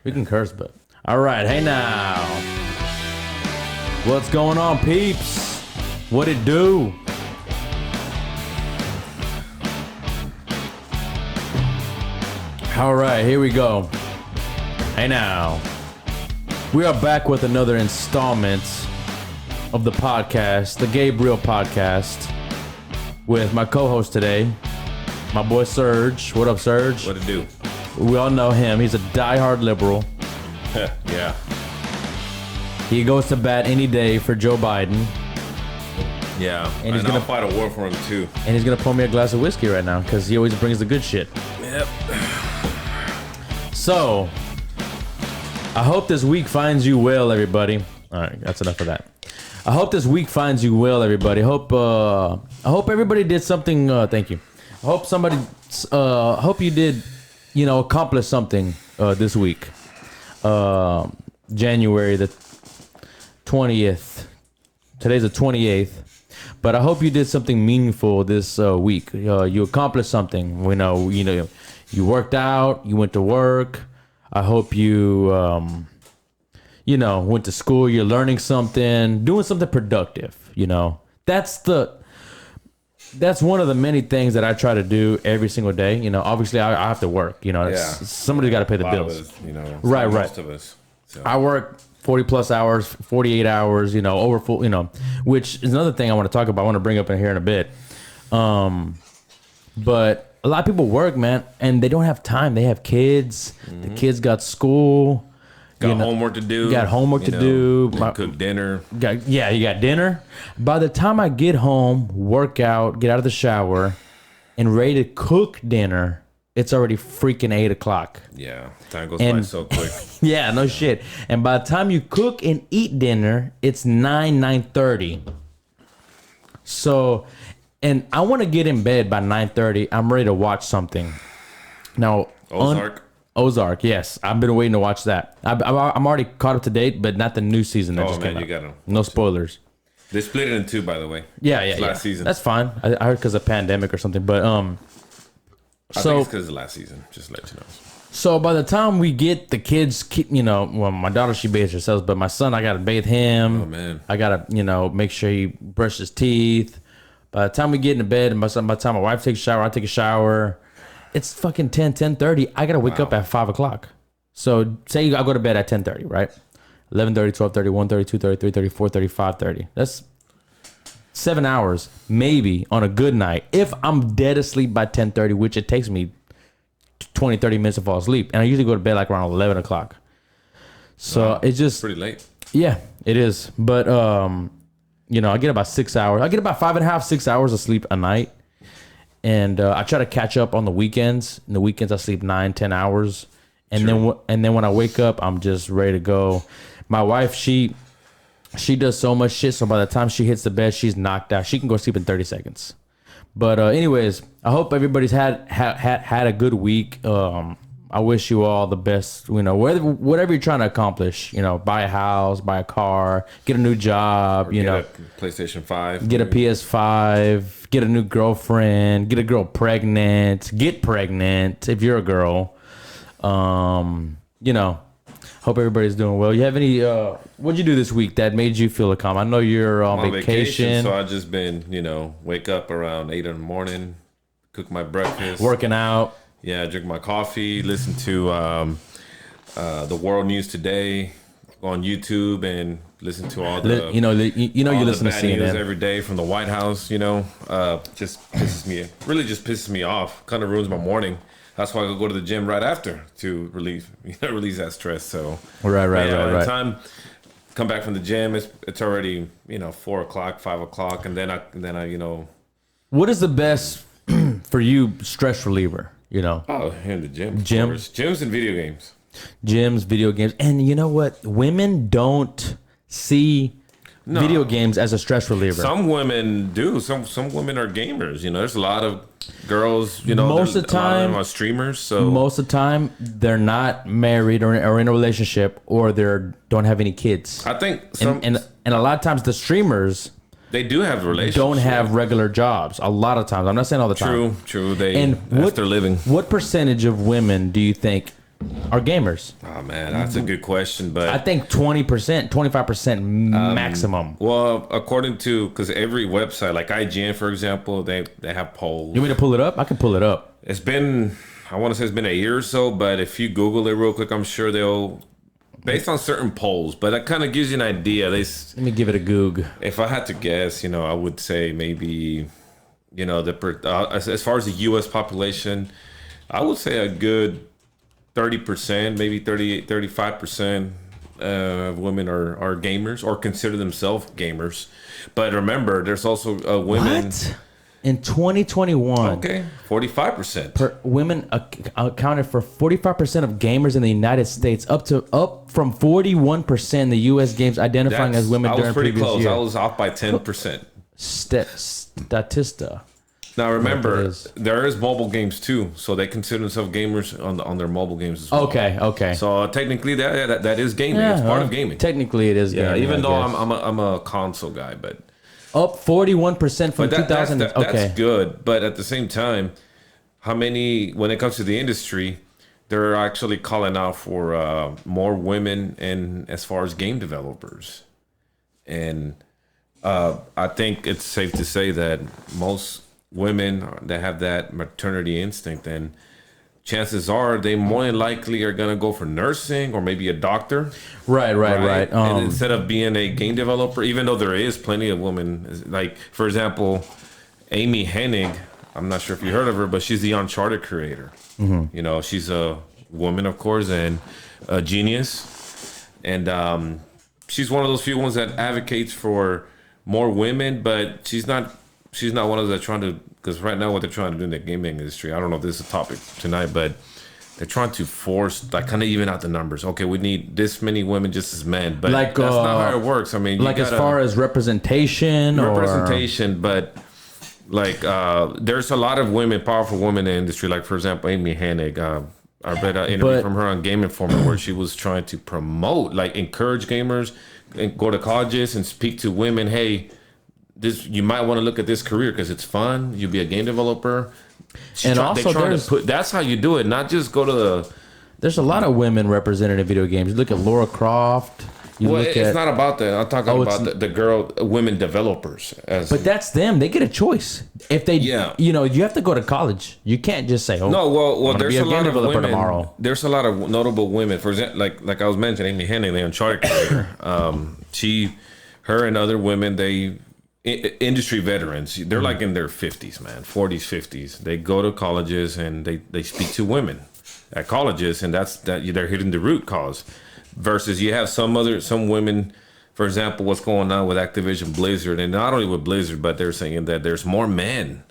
We can curse, but all right. Hey now, what's going on, peeps? What it do? All right, here we go. Hey now, we are back with another installment of the podcast, the Gabe podcast, with my co-host today, my boy Serge. What up, Serge? What it do? We all know him. He's a diehard liberal. Yeah. He goes to bat any day for Joe Biden. Yeah. And he's gonna fight a war for him too. And he's gonna pour me a glass of whiskey right now because he always brings the good shit. Yep. So, I hope this week finds you well, everybody. All right, that's enough of that. I hope this week finds you well, everybody. I hope everybody did something. Thank you. I hope somebody. Hope you did, accomplish something this week. January the 20th. Today's the 28th. But I hope you did something meaningful this week. You accomplished something. You worked out. You went to work. I hope you, went to school. You're learning something, doing something productive. That's one of the many things that I try to do every single day. Obviously I have to work. Somebody's got to pay the bills. Right. Most of us. So. I work 40 plus hours, 48 hours. Over full. Which is another thing I want to talk about. I want to bring up in here in a bit. But a lot of people work, man, and they don't have time. They have kids. Mm-hmm. The kids got school. Got homework to do. You got homework to do. Cook dinner. You got dinner. By the time I get home, work out, get out of the shower, and ready to cook dinner, it's already freaking 8 o'clock. Yeah, time goes by so quick. Yeah, no shit. And by the time you cook and eat dinner, it's 9:30. So, and I want to get in bed by 9:30. I'm ready to watch something. Now, Ozark, yes. I've been waiting to watch that. I'm already caught up to date, but not the new season that just came out. You got to. No spoilers. They split it in two, by the way. Yeah. Last season. That's fine. I heard because of pandemic or something, but I think it's because of last season. Just to let you know. So by the time we get the kids, my daughter, she bathes herself, but my son, I gotta bathe him. Oh man. I gotta make sure he brushes his teeth. By the time we get into bed, and by the time my wife takes a shower, I take a shower. It's fucking 10:30. I gotta wake up at 5 o'clock. So say I go to bed at 10:30, right? 11:30, 12:30, 1:30, 2:30, 3:30, 4:30, 5:30. That's 7 hours, maybe, on a good night. If I'm dead asleep by 10:30, which it takes me 20, 30 minutes to fall asleep. And I usually go to bed like around 11 o'clock. So it's just... pretty late. Yeah, it is. But, I get about 6 hours. I get about 5.5, 6 hours of sleep a night. And I try to catch up on the weekends. In the weekends, I sleep 9, 10 hours. And then when I wake up, I'm just ready to go. My wife, she does so much shit. So by the time she hits the bed, she's knocked out. She can go sleep in 30 seconds. But anyways, I hope everybody's had a good week. I wish you all the best. Whatever you're trying to accomplish. Buy a house, buy a car, get a new job. Get a PlayStation 5. Get a PS5. Get a new girlfriend. Get a girl pregnant. Get pregnant if you're a girl. Hope everybody's doing well. You have any? What'd you do this week that made you feel calm? I know you're on vacation. So I've just been, wake up around 8 in the morning, cook my breakfast, working out. Yeah, drink my coffee, listen to the world news today on YouTube, and listen to all the you listen to CNN news every day from the White House. Just pisses me off. Kind of ruins my morning. That's why I go to the gym right after to release that stress. So right. By the time come back from the gym, it's already 4 o'clock, 5 o'clock, and then I What is the best for you stress reliever? Oh, in the gym. Gyms and video games. Gyms, video games, and you know what? Women don't see video games as a stress reliever. Some women do. Some women are gamers. There's a lot of girls. Most of the time are streamers. So most of the time they're not married or in a relationship, or they don't have any kids. I think and a lot of times the streamers, they do have relationships. Don't have regular jobs. A lot of times. I'm not saying all the time. True. That's their living. What percentage of women do you think are gamers? Oh man, that's a good question, but I think 20%, 25% maximum. well, according to because every website like IGN, for example, they have polls. You want me to pull it up? I can pull it up. It's been, I want to say it's been a year or so, but if you Google it real quick, I'm sure they'll, based on certain polls, but that kind of gives you an idea. Let me give it a goog. If I had to guess, I would say maybe, as far as the U.S. population, I would say a good 30%, maybe 38, 35% of women are gamers or consider themselves gamers. But remember, there's also women. What? In 2021, Okay, 45%. Women accounted for 45% of gamers in the United States, up from 41% in the U.S. games identifying as women during previous close. year. I was off by 10%. Statista. Now remember, there is mobile games too, so they consider themselves gamers on their mobile games as well. Okay. So technically, that is gaming. It's part of gaming. Technically, it is gaming. Even though I'm a console guy, but up 41% from 2000. That's good. But at the same time, how many, when it comes to the industry, they're actually calling out for more women and as far as game developers, and I think it's safe to say that most women that have that maternity instinct, and chances are they more than likely are going to go for nursing or maybe a doctor. Right. And instead of being a game developer, even though there is plenty of women, like, for example, Amy Hennig, I'm not sure if you heard of her, but she's the Uncharted creator. Mm-hmm. She's a woman, of course, and a genius. And she's one of those few ones that advocates for more women, but she's not one of those that trying to, because right now what they're trying to do in the gaming industry, I don't know if this is a topic tonight, but they're trying to force, like, kind of even out the numbers. Okay, we need this many women just as men, but that's not how it works. I mean, as far as representation, but like there's a lot of women, powerful women in the industry. Like, for example, Amy Hennig. I read an interview from her on Game Informer where she was trying to promote, like, encourage gamers and go to colleges and speak to women. Hey, you might want to look at this career because it's fun. You'll be a game developer. That's how you do it. Not just go to the. There's a lot of women represented in video games. You look at Lara Croft. It's not about that. I'm talking about the women developers. But that's them. They get a choice. If they, you have to go to college. You can't just say, no. Well, there's a lot of women. Tomorrow. There's a lot of notable women. For example, like I was mentioning, Amy Hennig, the Uncharted creator. Her and other women, industry veterans, they're like in their 50s, man, 40s, 50s. They go to colleges and they speak to women at colleges, and they're hitting the root cause. Versus you have some women, for example, what's going on with Activision Blizzard, and not only with Blizzard, but they're saying that there's more men.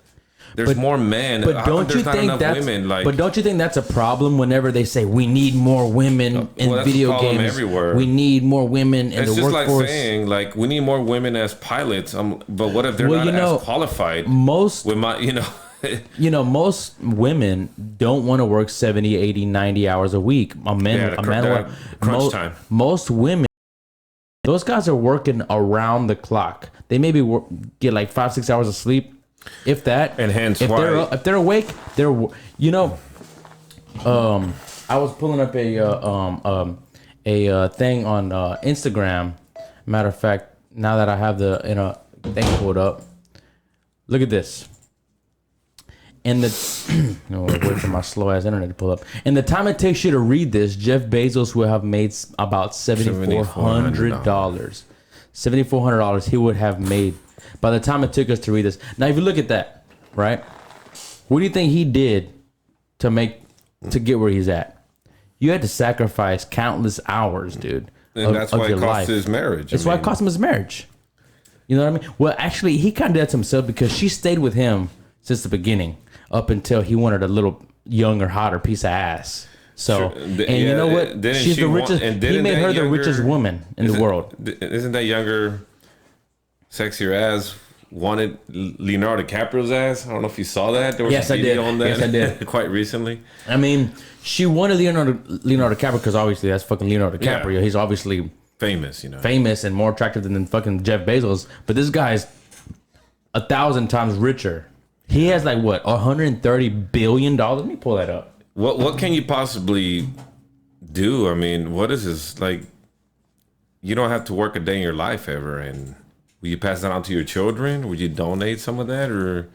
More men. But don't you think that's a problem whenever they say we need more women in video games? Everywhere. We need more women in the workforce. It's just like saying, like, we need more women as pilots. But what if they're not as qualified? Most women don't want to work 70, 80, 90 hours a week. Crunch time. Most women, those guys are working around the clock. They maybe get like 5-6 hours of sleep. If that, and hence if they're awake, I was pulling up a thing on Instagram. Matter of fact, now that I have the thing pulled up, look at this. And wait for my slow ass internet to pull up. And the time it takes you to read this, Jeff Bezos will have made about $7,400. $7,400 he would have made by the time it took us to read this. Now, if you look at that, right? What do you think he did to get where he's at? You had to sacrifice countless hours, dude. And that's why it cost his marriage. That's why it cost him his marriage. You know what I mean? Well, actually, he kind of did to himself because she stayed with him since the beginning up until he wanted a little younger, hotter piece of ass. So, you know what? She's the richest. He made her the richest woman in the world. Isn't that younger, sexier ass wanted Leonardo DiCaprio's ass? I don't know if you saw that. There was a video on that. Yes, I did. Quite recently. I mean, she wanted Leonardo DiCaprio because obviously that's fucking Leonardo DiCaprio. Yeah. He's obviously famous, famous and more attractive than fucking Jeff Bezos. But this guy's 1,000 times richer. He has like what, $130 billion? Let me pull that up. What can you possibly do? I mean, what is this like? You don't have to work a day in your life ever, and will you pass that on to your children? Would you donate some of that, or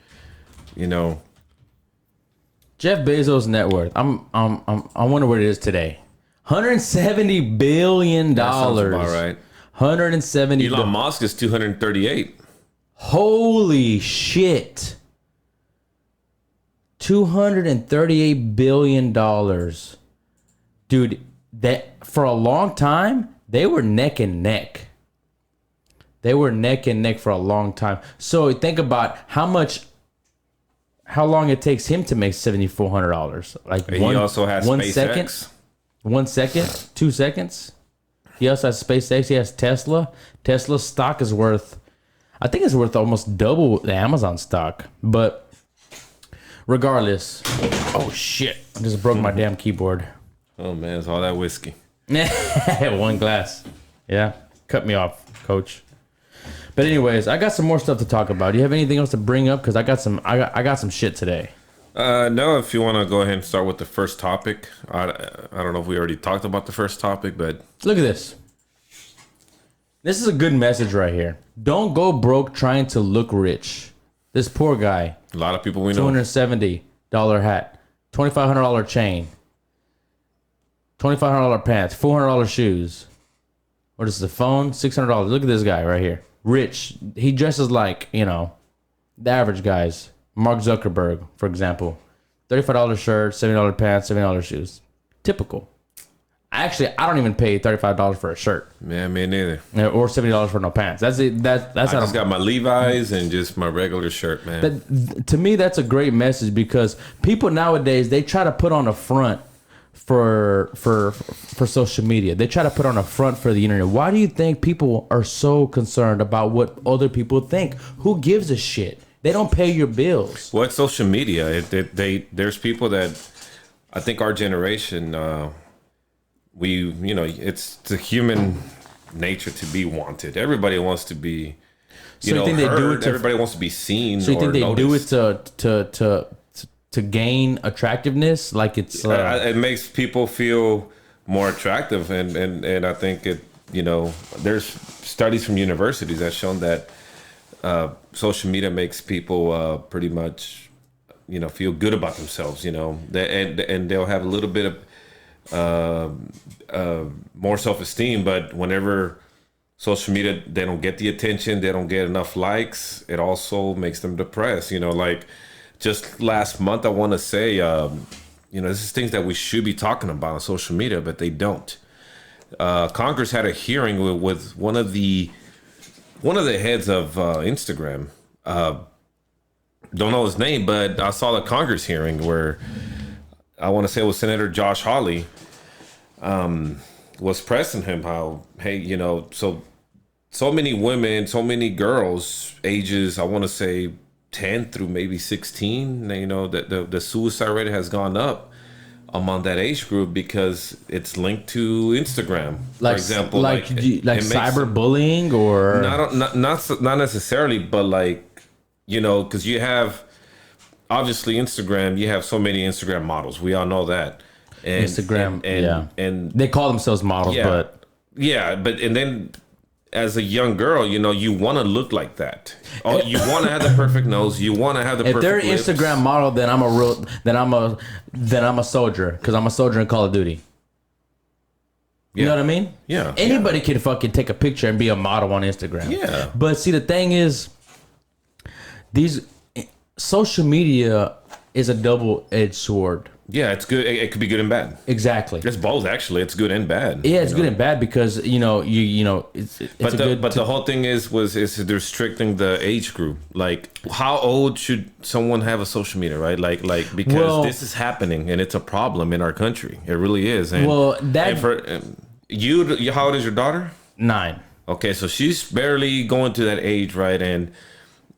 you know? Jeff Bezos' net worth. I wonder what it is today. $170 billion. That sounds about right. 170. Elon Musk is 238. Holy shit. $238 billion. Dude, that for a long time, they were neck and neck. They were neck and neck for a long time. So think about how long it takes him to make $7,400. Like He also has one SpaceX. second, 1 second, 2 seconds. He also has SpaceX. He has Tesla. Tesla's stock is worth, I think it's worth almost double the Amazon stock. But regardless, oh shit! I just broke my damn keyboard. Oh man, it's all that whiskey. One glass. Yeah, cut me off, coach. But anyways, I got some more stuff to talk about. Do you have anything else to bring up? Because I got some shit today. No, if you want to go ahead and start with the first topic. I don't know if we already talked about the first topic, but Look at this. This is a good message right here. Don't go broke trying to look rich. This poor guy, a lot of people we know. $270 hat, $2,500 chain, $2,500 pants, $400 shoes. What is the phone? $600. Look at this guy right here. Rich. He dresses like, the average guys. Mark Zuckerberg, for example. $35 shirt, $70 pants, $70 shoes. Typical. I don't even pay $35 for a shirt. Man, me neither. Or $70 for no pants. That's it. That's I just got my Levi's and just my regular shirt, man. To me, that's a great message because people nowadays, they try to put on a front for social media. They try to put on a front for the internet. Why do you think people are so concerned about what other people think? Who gives a shit? They don't pay your bills. Well, it's social media. There's people that I think our generation, it's the human nature to be wanted. Everybody wants to be, heard. Everybody wants to be seen. So you think they noticed. do it to gain attractiveness? Like it's it makes people feel more attractive, and I think there's studies from universities that shown that social media makes people pretty much feel good about themselves. And they'll have a little bit of more self-esteem, but whenever social media, they don't get the attention, they don't get enough likes, it also makes them depressed. Like just last month, I want to say, this is things that we should be talking about on social media, but they don't. Congress had a hearing with one of the heads of Instagram. Don't know his name, but I saw the Congress hearing where I want to say it was Senator Josh Hawley was pressing him how, hey, so many women, so many girls, ages, I want to say 10 through maybe 16, that the suicide rate has gone up among that age group because it's linked to Instagram, for example. Like cyberbullying or? Not necessarily, but because you have, obviously Instagram, you have so many Instagram models. We all know that. And, Instagram, and they call themselves models, but and then as a young girl, you want to look like that. Oh, you want to have the perfect nose. You want to have the. If they're an lips. Instagram model, then I'm a soldier because I'm a soldier in Call of Duty. You know what I mean? Yeah. Anybody can fucking take a picture and be a model on Instagram. Yeah. But see, the thing is, these social media is a double-edged sword. Yeah, it's good. It could be good and bad. Exactly. It's both, actually. It's good and bad. Yeah, it's good and bad because it's the whole thing is they're restricting the age group. Like, how old should someone have a social media, right? Because this is happening and it's a problem in our country. It really is. And, how old is your daughter? 9. Okay, so she's barely going to that age, right?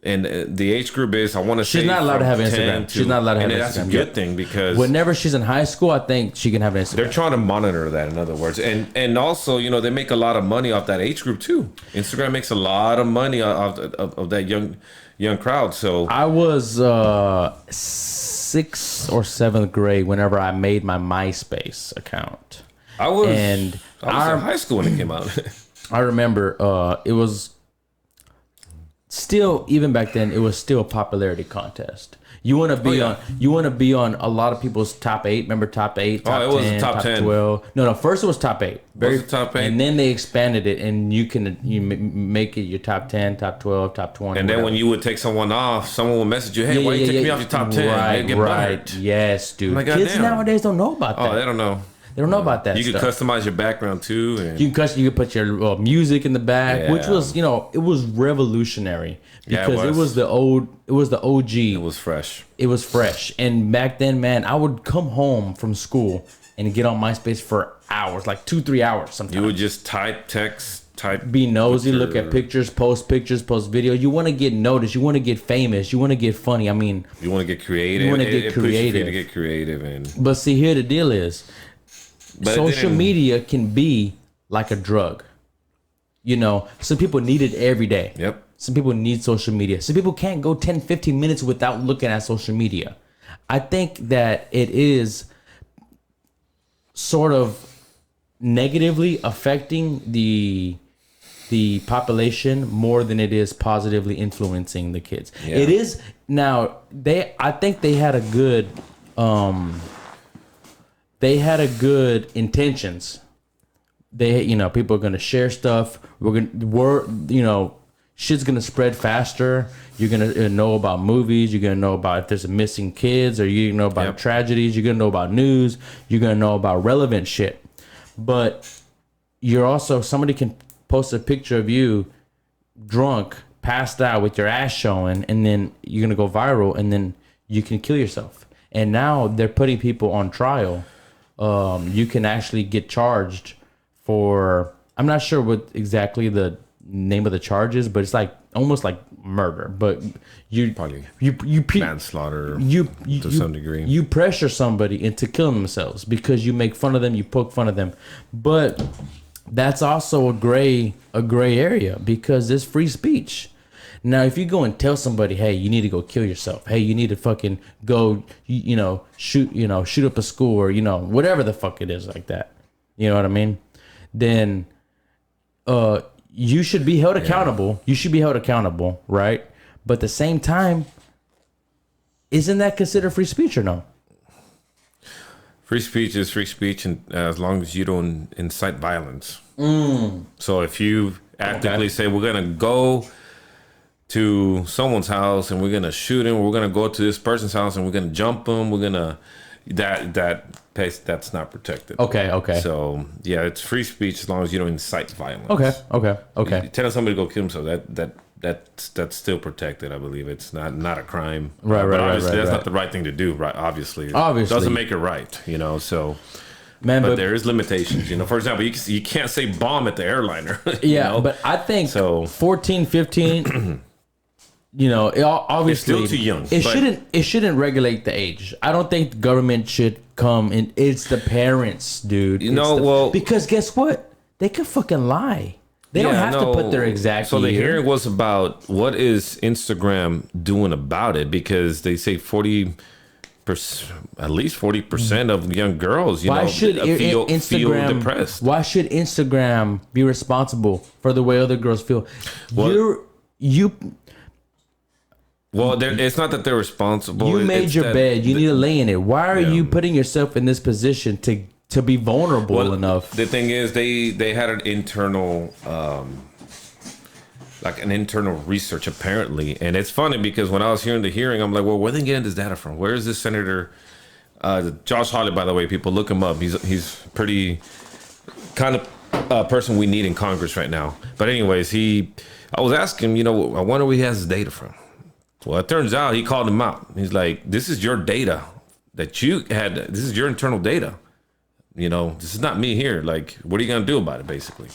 And the age group is, I want to say, she's not allowed to have Instagram. She's not allowed to have Instagram. And that's a good thing because whenever she's in high school, I think she can have Instagram. They're trying to monitor that, in other words. And also, they make a lot of money off that age group too. Instagram makes a lot of money of that young crowd. So I was 6th or 7th grade whenever I made my MySpace account. I was and in high school when it came out. I remember it was still, even back then, it was still a popularity contest. You want to be on. You want to be on a lot of people's top 8. Remember top 8, top 10, it was the top 10. 12. No. First it was top 8. Was it top 8? And then they expanded it, and you make it your top 10, top 12, top 20. And then when you would take someone off, someone would message you, "Hey, why you taking me off your top 10?" Right. Yes, dude. Like, Kids goddamn. nowadays don't know about that. Oh, they don't know. They don't know about that. You could customize your background too. And you could put your music in the back, which Yeah. was, it was revolutionary Yeah, because it was the OG. it was fresh. It was fresh. And back then, man, I would come home from school and get on MySpace for hours, like 2-3 hours sometimes. You would just type text, be nosy, look at pictures, post video. You want to get noticed. You want to get famous. You want to get funny. I mean, you want to get creative. You want to get It pushes you creative. to get creative. But see, here the deal is, But social media can be like a drug. Some people need it every day. Yep. Some people need social media. Some people can't go 10-15 minutes without looking at social media. I think that it is sort of negatively affecting the population more than it is positively influencing the kids. Yeah. It is now I think they had a good intentions. People are going to share stuff. Shit's going to spread faster. You're going to know about movies. You're going to know about if there's a missing kids, or you're going to know about tragedies. You're going to know about news. You're going to know about relevant shit. But you're also, somebody can post a picture of you drunk, passed out with your ass showing, and then you're going to go viral, and then you can kill yourself. And now they're putting people on trial. You can actually get charged for, I'm not sure what exactly the name of the charges, but it's like almost like murder. But you manslaughter to some degree. You pressure somebody into killing themselves because you make fun of them, you poke fun of them. But that's also a gray area because it's free speech. Now, if you go and tell somebody, hey, you need to go kill yourself. Hey, you need to fucking go, shoot up a school, or, whatever the fuck it is like that. You know what I mean? Then you should be held accountable. You should be held accountable, right? But at the same time, isn't that considered free speech or no? Free speech is free speech, and as long as you don't incite violence. So if you actively say, we're going to go to someone's house and we're going to shoot him, we're going to go to this person's house and we're going to jump him, we're going to... That's not protected. Okay. So yeah, it's free speech as long as you don't incite violence. Okay. Telling somebody to go kill himself, that's still protected. I believe it's not a crime. Right. That's not the right thing to do. Right? Obviously, it doesn't make it right. So. Man, but there is limitations. For example, you can't say bomb at the airliner. But I think 14, 15. Obviously, it's still too young. It shouldn't regulate the age. I don't think the government should come and it's the parents, dude. Because guess what? They can fucking lie. They don't have to put their exact. So the hearing was about what is Instagram doing about it, because they say at least 40% of young girls, feel depressed. Why should Instagram be responsible for the way other girls feel? Well, it's not that they're responsible. You made your bed. You need to lay in it. Why are you putting yourself in this position to be vulnerable enough? The thing is, they had an internal, internal research apparently, and it's funny because when I was hearing the hearing, I'm like, well, where are they getting this data from? Where is this senator? Josh Hawley, by the way, people look him up. He's pretty kind of person we need in Congress right now. But anyways, I was asking him, I wonder where he has his data from. Well, it turns out he called him out. He's like, this is your data that you had. This is your internal data. This is not me here. Like, what are you going to do about it, basically?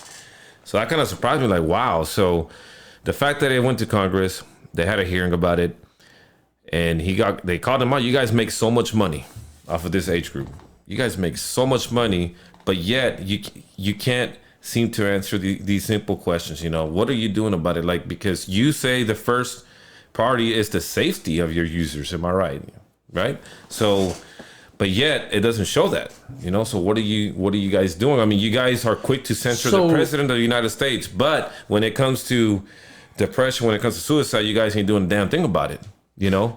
So that kind of surprised me. Like, wow. So the fact that it went to Congress, they had a hearing about it, and they called him out. You guys make so much money off of this age group. You guys make so much money, but yet you can't seem to answer these simple questions. What are you doing about it? Like, because you say the first priority is the safety of your users. Am I right? Right. So, but yet it doesn't show that. So what are you guys doing? I mean, you guys are quick to censor the president of the United States, but when it comes to depression, when it comes to suicide, you guys ain't doing a damn thing about it.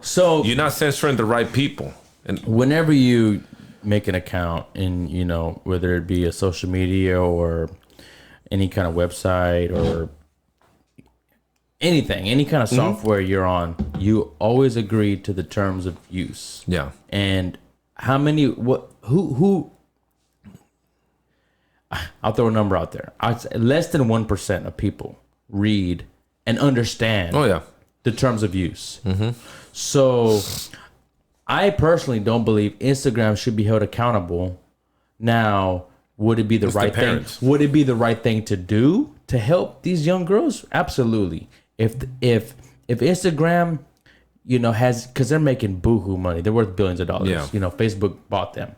So you're not censoring the right people. And whenever you make an account in, whether it be a social media or any kind of website or anything, any kind of software you're on, you always agree to the terms of use. Yeah. And who I'll throw a number out there. Less than 1% of people read and understand the terms of use. So I personally don't believe Instagram should be held accountable. Now, would it be the right thing? Would it be the right thing to do to help these young girls? Absolutely. If Instagram, has, because they're making boohoo money, they're worth billions of dollars. Yeah. Facebook bought them.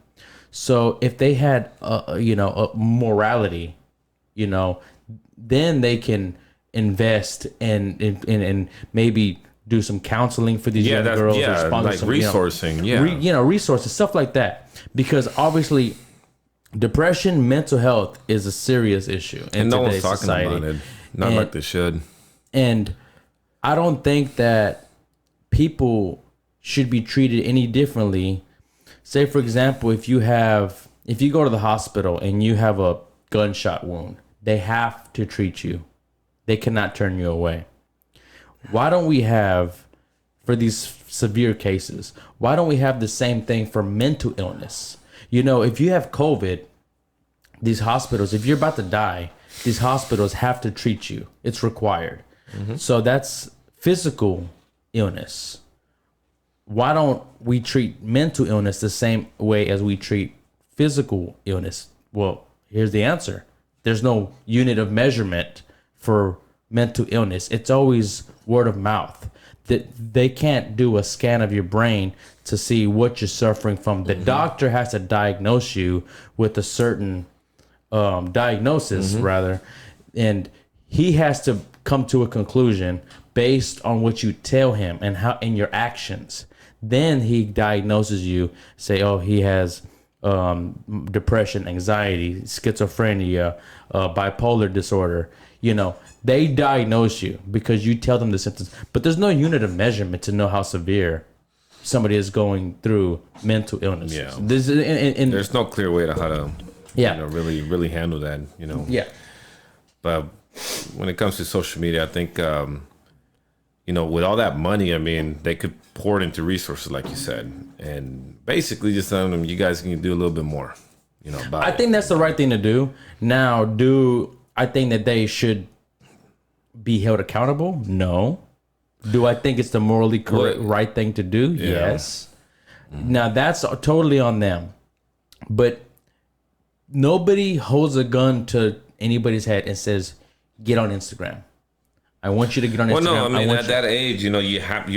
So if they had, a morality, then they can invest and maybe do some counseling for these young girls. Yeah, or sponsor like some, resourcing. Resources, stuff like that. Because obviously, depression, mental health is a serious issue in and no one's today's talking society. about it. Not like they should. And I don't think that people should be treated any differently. Say, for example, if you go to the hospital and you have a gunshot wound, they have to treat you. They cannot turn you away. Why don't we have, for these severe cases, why don't we have the same thing for mental illness? If you have COVID, these hospitals, if you're about to die, these hospitals have to treat you. It's required. So that's physical illness. Why don't we treat mental illness the same way as we treat physical illness? Well, here's the answer. There's no unit of measurement for mental illness. It's always word of mouth. That they can't do a scan of your brain to see what you're suffering from. The doctor has to diagnose you with a certain diagnosis, rather, and he has to come to a conclusion based on what you tell him and how in your actions. Then he diagnoses you, say, oh, he has depression, anxiety, schizophrenia, bipolar disorder. They diagnose you because you tell them the symptoms. But there's no unit of measurement to know how severe somebody is going through mental illness. Yeah. There's no clear way to how to really, really handle that, Yeah. But when it comes to social media, I think, with all that money, I mean, they could pour it into resources, like you said, and basically just tell them, you guys can do a little bit more, I think that's the right thing to do. Now, I think that they should be held accountable? No. Do I think it's the morally correct, right thing to do? Yeah. Yes. Now, that's totally on them. But nobody holds a gun to anybody's head and says, get on Instagram. I want you to get on Instagram. Well, no, I mean, at that age, you'll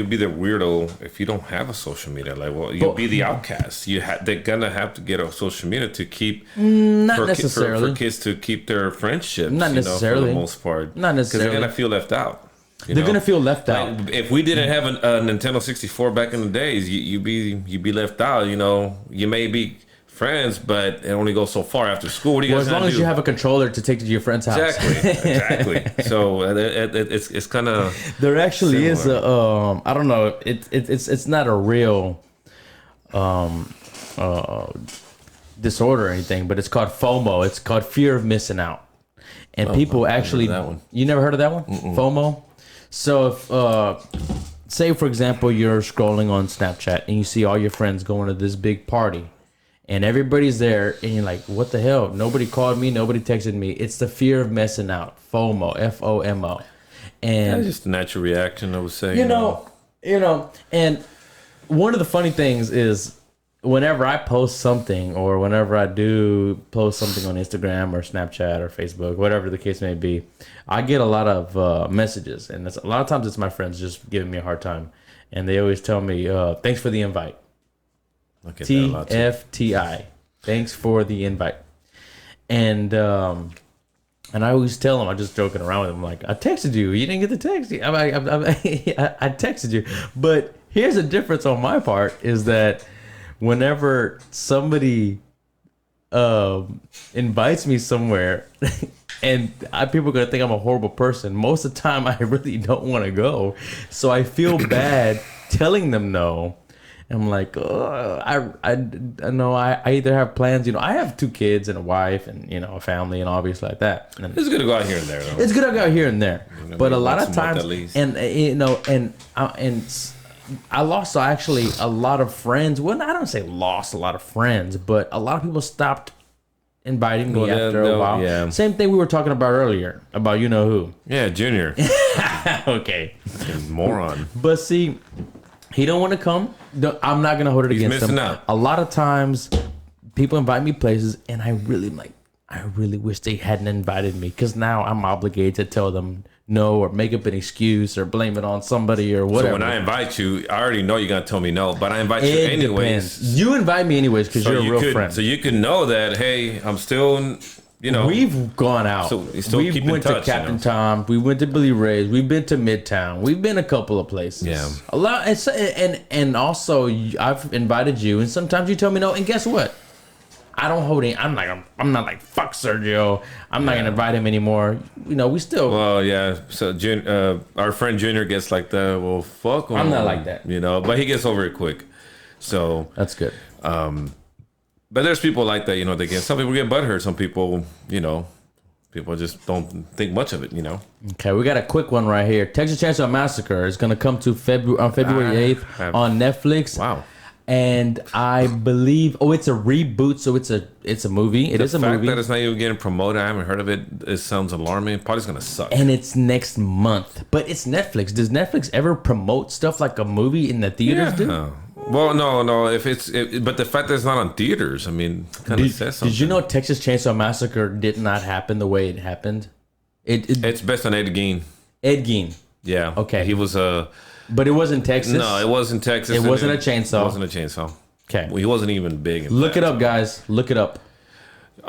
be the weirdo if you don't have a social media. Like, you'll be the outcast. They're gonna have to get a social media to keep necessarily for kids to keep their friendships. Not necessarily, for the most part. Not necessarily, because they're gonna feel left out. They're gonna feel left out. Like, if we didn't have a Nintendo 64 back in the days, you'd be left out. You may be friends, but it only goes so far after school. What do you guys as long as you have a controller to take to your friend's house. Exactly. So it's kind of. There actually similar. Is I don't know. It's not a real disorder or anything, but it's called FOMO. It's called fear of missing out, and people actually. That one. You never heard of that one? Mm-mm. FOMO. So if say for example you're scrolling on Snapchat and you see all your friends going to this big party. And everybody's there, and you're like, what the hell? Nobody called me, nobody texted me. It's the fear of missing out. FOMO, FOMO. And that's just a natural reaction, I would say. And one of the funny things is whenever I post something or whenever I do post something on Instagram or Snapchat or Facebook, whatever the case may be, I get a lot of messages. And a lot of times it's my friends just giving me a hard time. And they always tell me, thanks for the invite. TFTI. Thanks for the invite. And I always tell them, I'm just joking around with them, like, I texted you. You didn't get the text. I texted you. But here's the difference on my part is that whenever somebody invites me somewhere, and people are gonna think I'm a horrible person. Most of the time, I really don't want to go, so I feel bad telling them no. I'm like, oh, I know I either have plans. I have 2 kids and a wife and a family and obviously like that. And It's good to go out here and there, though. it's good to go out here and there, but a lot of times, at least. and I lost actually a lot of friends. Well, I don't say lost a lot of friends, but a lot of people stopped inviting me after a while. Yeah. Same thing we were talking about earlier about who. Yeah, Junior. Okay. Moron. But see, he don't want to come. I'm not gonna hold it against him. missing out. A lot of times, people invite me places, and I really wish they hadn't invited me because now I'm obligated to tell them no or make up an excuse or blame it on somebody or whatever. So when I invite you, I already know you're gonna tell me no, but I invite you It anyways. depends. You invite me anyways because you're a real friend. So you can know that, hey, I'm still, We've gone out. So you still we keep in went touch, to Captain Tom. We went to Billy Ray's. We've been to Midtown. We've been a couple of places. Yeah. A lot. And also I've invited you, and sometimes you tell me no. And guess what? I don't hold any. I'm not like fuck Sergio. I'm not gonna invite him anymore. We still. Well, yeah. So our friend Junior gets like that. Well, fuck him. I'm not like that. But he gets over it quick. So That's good. but there's people like that. They get, some people get butthurt. Some people, people just don't think much of it. Okay, we got a quick one right here. Texas Chainsaw Massacre is gonna come to February 8th on Netflix. Wow. And I believe, it's a reboot, so it's a movie. It is a The fact movie, that it's not even getting promoted, I haven't heard of it. It sounds alarming. Probably gonna suck. and it's next month. But it's Netflix. Does Netflix ever promote stuff like a movie in the theaters? Dude? Well, no. But the fact that it's not on theaters, I mean, kind of says something. Did you know Texas Chainsaw Massacre did not happen the way it happened? It's based on Ed Gein. Ed Gein. Yeah. Okay. He was a. But it wasn't Texas. No, it wasn't Texas. It wasn't a chainsaw. It wasn't a chainsaw. Okay. Well, he wasn't even big. Look it up, guys. Look it up.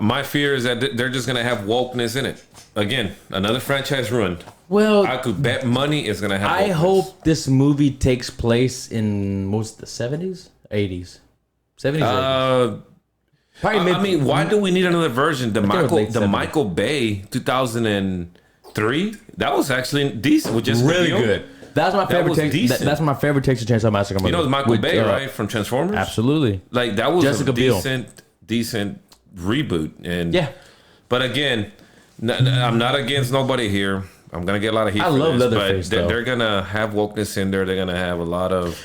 My fear is that they're just gonna have wokeness in it. Again, another franchise ruined. Well, I could bet money is gonna have. I wokeness. hope this movie takes place in most the 70s, 80s, 70s. 80s. Probably I mean, why do we need another version? The late 70s. Michael Bay 2003. That was actually decent. With just really good. That's my favorite. was decent. That's my favorite Texas Chainsaw Massacre movie. You know, it's Michael Bay, right, from Transformers. Absolutely. Like that was Jessica a Biel. decent reboot. And Yeah. but again, I'm not against nobody here. I'm gonna get a lot of heat. I for love this, Leatherface, but though. they're gonna have wokeness in there. They're gonna have a lot of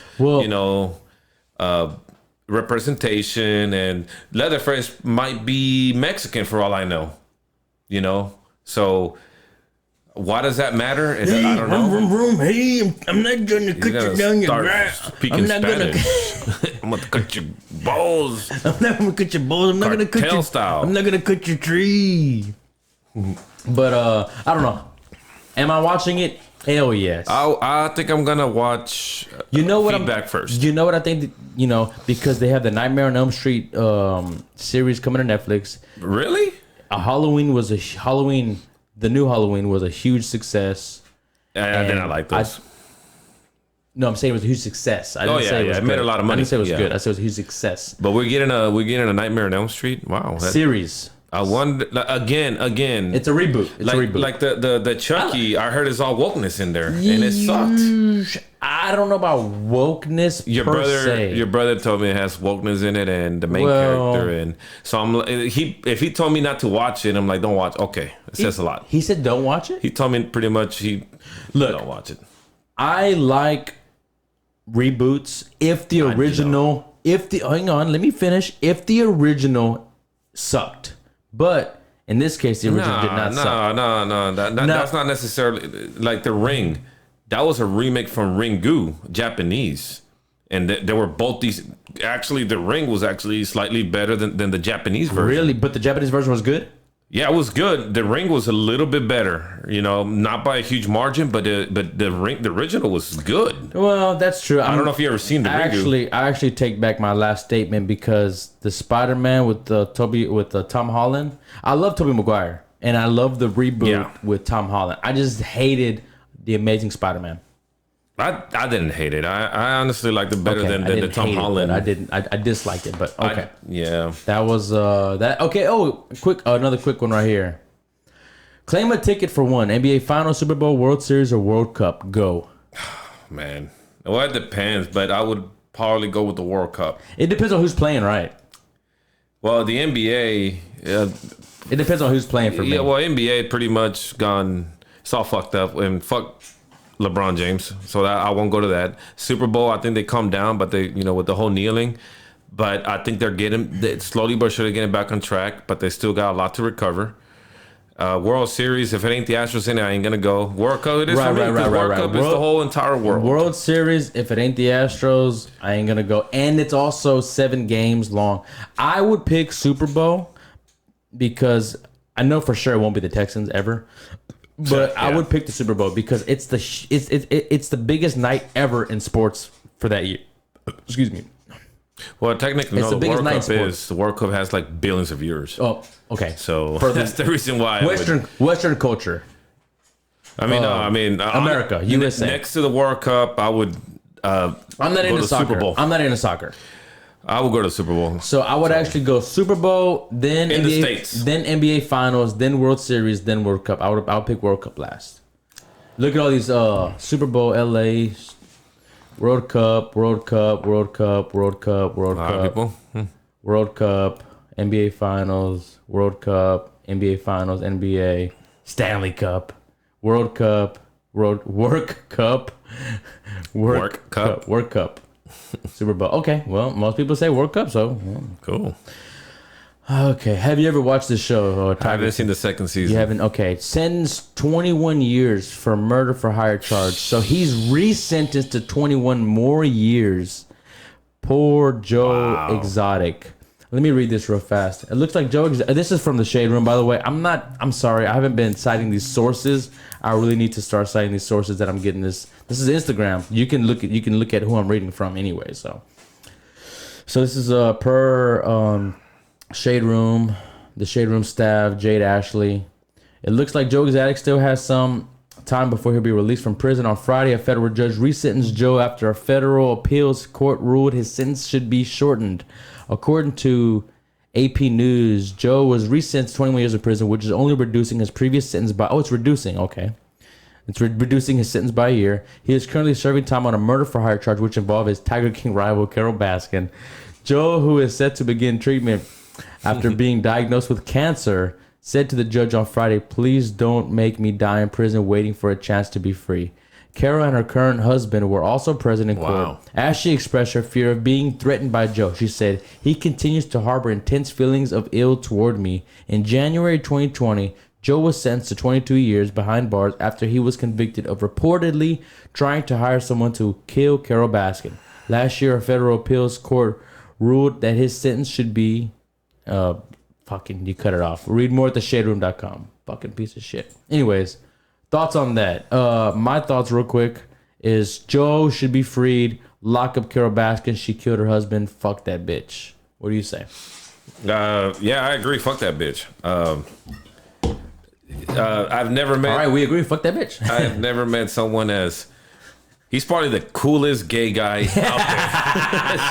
representation, and Leatherface might be Mexican for all I know. So why does that matter? I don't know. Hey, I'm not gonna cut you down your grass. Speaking I'm not Spanish. I'm gonna cut your balls. I'm not gonna cut your balls. I'm not gonna cut Cartel your style. I'm not gonna cut your tree. But I don't know. Am I watching it? Hell yes. I think I'm gonna watch. Feedback first. You know what I think? Because they have the Nightmare on Elm Street series coming to Netflix. Really? The new Halloween was a huge success. I did not like those. No, I'm saying it was a huge success. I didn't say it was it good. made a lot of money. I didn't say it was Yeah. good. I said it was a huge success. But we're getting a Nightmare on Elm Street. Wow. Series. I wonder again. It's a reboot. It's a reboot. Like the Chucky. I heard is all wokeness in there, and it sucked. I don't know about wokeness per se. Your brother told me it has wokeness in it, and the main character, and so if he told me not to watch it, I'm like, don't watch. Okay, it says a lot. He said, don't watch it. He told me pretty much don't watch it. I like reboots if the original. Hang on, let me finish. If the original sucked. But in this case, the original did not suck. No. That's not necessarily like The Ring. That was a remake from Ringu, Japanese, and there were both these. Actually, The Ring was actually slightly better than the Japanese version. Really, but the Japanese version was good. Yeah, it was good. The Ring was a little bit better, not by a huge margin, but the original was good. Well, that's true. I don't know if you ever seen the Ringu. I actually take back my last statement because the Spider-Man with Tom Holland. I love Tobey Maguire, and I love the reboot with Tom Holland. I just hated the Amazing Spider-Man. I didn't hate it. I honestly liked it better Okay, than I the didn't Tom hate Holland. it, but I disliked it, but okay. Yeah. That was that. Okay. Oh, another quick one right here. Claim a ticket for one NBA Final, Super Bowl, World Series, or World Cup. Go. Man. Well, it depends, but I would probably go with the World Cup. It depends on who's playing, right? Well, the NBA, It depends on who's playing for me. yeah, well, NBA pretty much gone. It's all fucked up and fuck LeBron James. So I won't go to that Super Bowl. I think they calmed down, but they, with the whole kneeling. But I think they slowly but surely getting back on track. But they still got a lot to recover. World Series, if it ain't the Astros in it, I ain't gonna go. World Cup, it is for me because World Cup is the whole entire world. World Series, if it ain't the Astros, I ain't gonna go. And it's also 7 games long. I would pick Super Bowl because I know for sure it won't be the Texans ever. But Yeah. I would pick the Super Bowl because it's the biggest night ever in sports for that year. Excuse me. Well, technically, It's no. the The biggest World night Cup in is the World Cup has like billions of viewers. Oh, okay. So For the- that's the reason why. I Western culture. America, USA. Next to the World Cup, I would. I'm not go into to soccer. Super Bowl. I'm not into soccer. I would go to the Super Bowl. So I would actually go Super Bowl, then In the NBA, States. then NBA Finals, then World Series, then World Cup. I'll pick World Cup last. Look at all these Super Bowl, LA, World Cup, World Cup, World Cup, World Cup, World A lot of Cup, people. World Cup, NBA Finals, World Cup, NBA Finals, NBA, Stanley Cup, World Cup, Work Cup, Work Cup. World Cup, Super Bowl. Okay, well, most people say World Cup, so Cool. okay. Have you ever watched this show? I haven't seen the second season. You haven't? Okay. Sentenced 21 years for murder for hire charge. So he's re-sentenced to 21 more years. Poor Joe Exotic. Let me read this real fast. It looks like this is from the Shade Room, by the way. I'm sorry. I haven't been citing these sources. I really need to start citing these sources that I'm getting this. This is Instagram. You can look at who I'm reading from anyway. So this is per Shade Room, the Shade Room staff, Jade Ashley. It looks like Joe Exotic still has some time before he'll be released from prison. On Friday, a federal judge resentenced Joe after a federal appeals court ruled his sentence should be shortened. According to AP News, Joe was resentenced 21 years in prison, which is only reducing his previous sentence by... Oh, it's reducing. Okay. It's reducing his sentence by a year. He is currently serving time on a murder for hire charge, which involved his Tiger King rival, Carol Baskin. Joe, who is set to begin treatment after being diagnosed with cancer, said to the judge on Friday, "Please don't make me die in prison waiting for a chance to be free." Carol and her current husband were also present in court. As she expressed her fear of being threatened by Joe, she said, "He continues to harbor intense feelings of ill toward me." In January 2020, Joe was sentenced to 22 years behind bars after he was convicted of reportedly trying to hire someone to kill Carol Baskin. Last year, a federal appeals court ruled that his sentence should be... you cut it off. Read more at theshaderoom.com. Fucking piece of shit. Anyways, thoughts on that. My thoughts real quick is Joe should be freed. Lock up Carol Baskin. She killed her husband. Fuck that bitch. What do you say? Yeah, I agree. Fuck that bitch. I've never met... All right, we agree. Fuck that bitch. I've never met someone as... He's probably the coolest gay guy out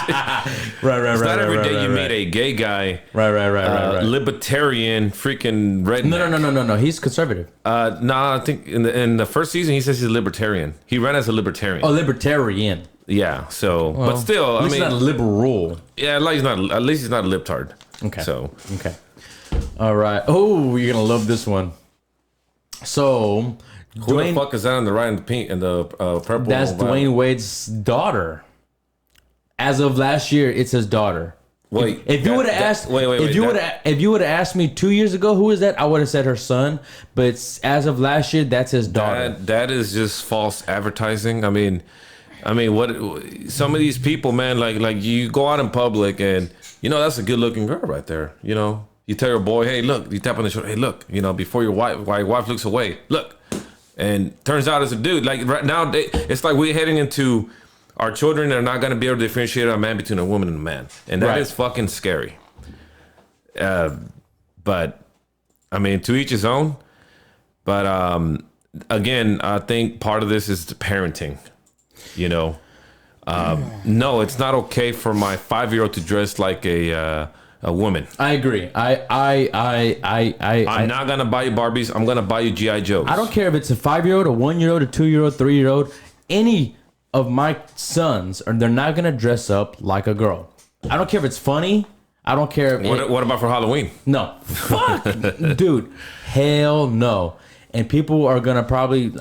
there. Right. It's not every day you meet a gay guy. Right. Libertarian, freaking redneck. No. He's conservative. I think in the first season he says he's a libertarian. He ran as a libertarian. Oh, libertarian. Yeah. So, but still, At least not liberal. yeah. At least he's not a libtard. Okay. So, okay. All right. Oh, you're gonna love this one. So, who the fuck is that on the right and the pink and the purple? That's Dwayne Wade's daughter. As of last year, it's his daughter. Wait, if you would have asked, if you would have asked me 2 years ago who is that, I would have said her son. But as of last year, that's his daughter. That is just false advertising. I mean, what? Some of these people, man, like you go out in public and that's a good looking girl right there. You tell your boy, hey, look. You tap on the shoulder, hey, look. Before your wife looks away, look. And turns out it's a dude. Like right now, it's like we're heading into our children are not going to be able to differentiate a man between a woman and a man, and that is fucking scary. But I mean, to each his own. But again, I think part of this is the parenting. You know, no, it's not okay for my 5-year-old to dress like a woman. I agree. I'm not gonna buy you Barbies. I'm gonna buy you GI Joes. I don't care if it's a 5-year-old, a 1-year-old, a 2-year-old, 3-year-old. Any of my sons, they're not gonna dress up like a girl. I don't care if it's funny. I don't care. What about for Halloween? No, fuck, dude, hell no. And people are gonna probably,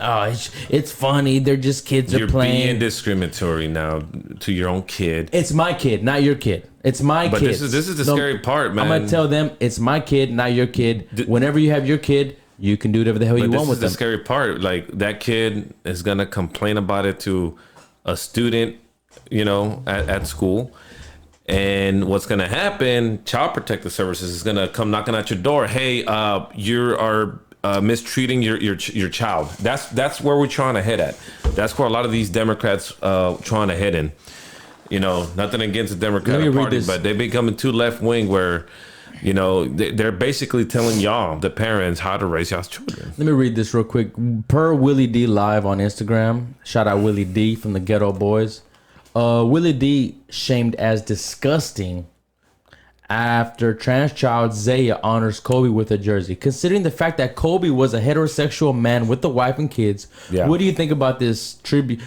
it's funny. They're just kids You're are playing. being discriminatory now to your own kid. It's my kid, not your kid. It's my kid. But this is the scary part, man. I'm gonna tell them it's my kid, not your kid. Whenever you have your kid, you can do whatever the hell you want with them. This is the scary part. Like, that kid is gonna complain about it to a student, you know, at school. And what's gonna happen? Child Protective Services is gonna come knocking at your door. Hey, you are mistreating your child. That's where we're trying to head at. That's where a lot of these Democrats trying to head in. You know, nothing against the Democratic Party, but they're becoming too left wing where, you know, they're basically telling y'all, the parents, how to raise y'all's children. Let me read this real quick. Per Willie D Live on Instagram. Shout out Willie D from the Ghetto Boys. Willie D shamed as disgusting after trans child Zaya honors Kobe with a jersey. Considering the fact that Kobe was a heterosexual man with a wife and kids, what do you think about this tribute?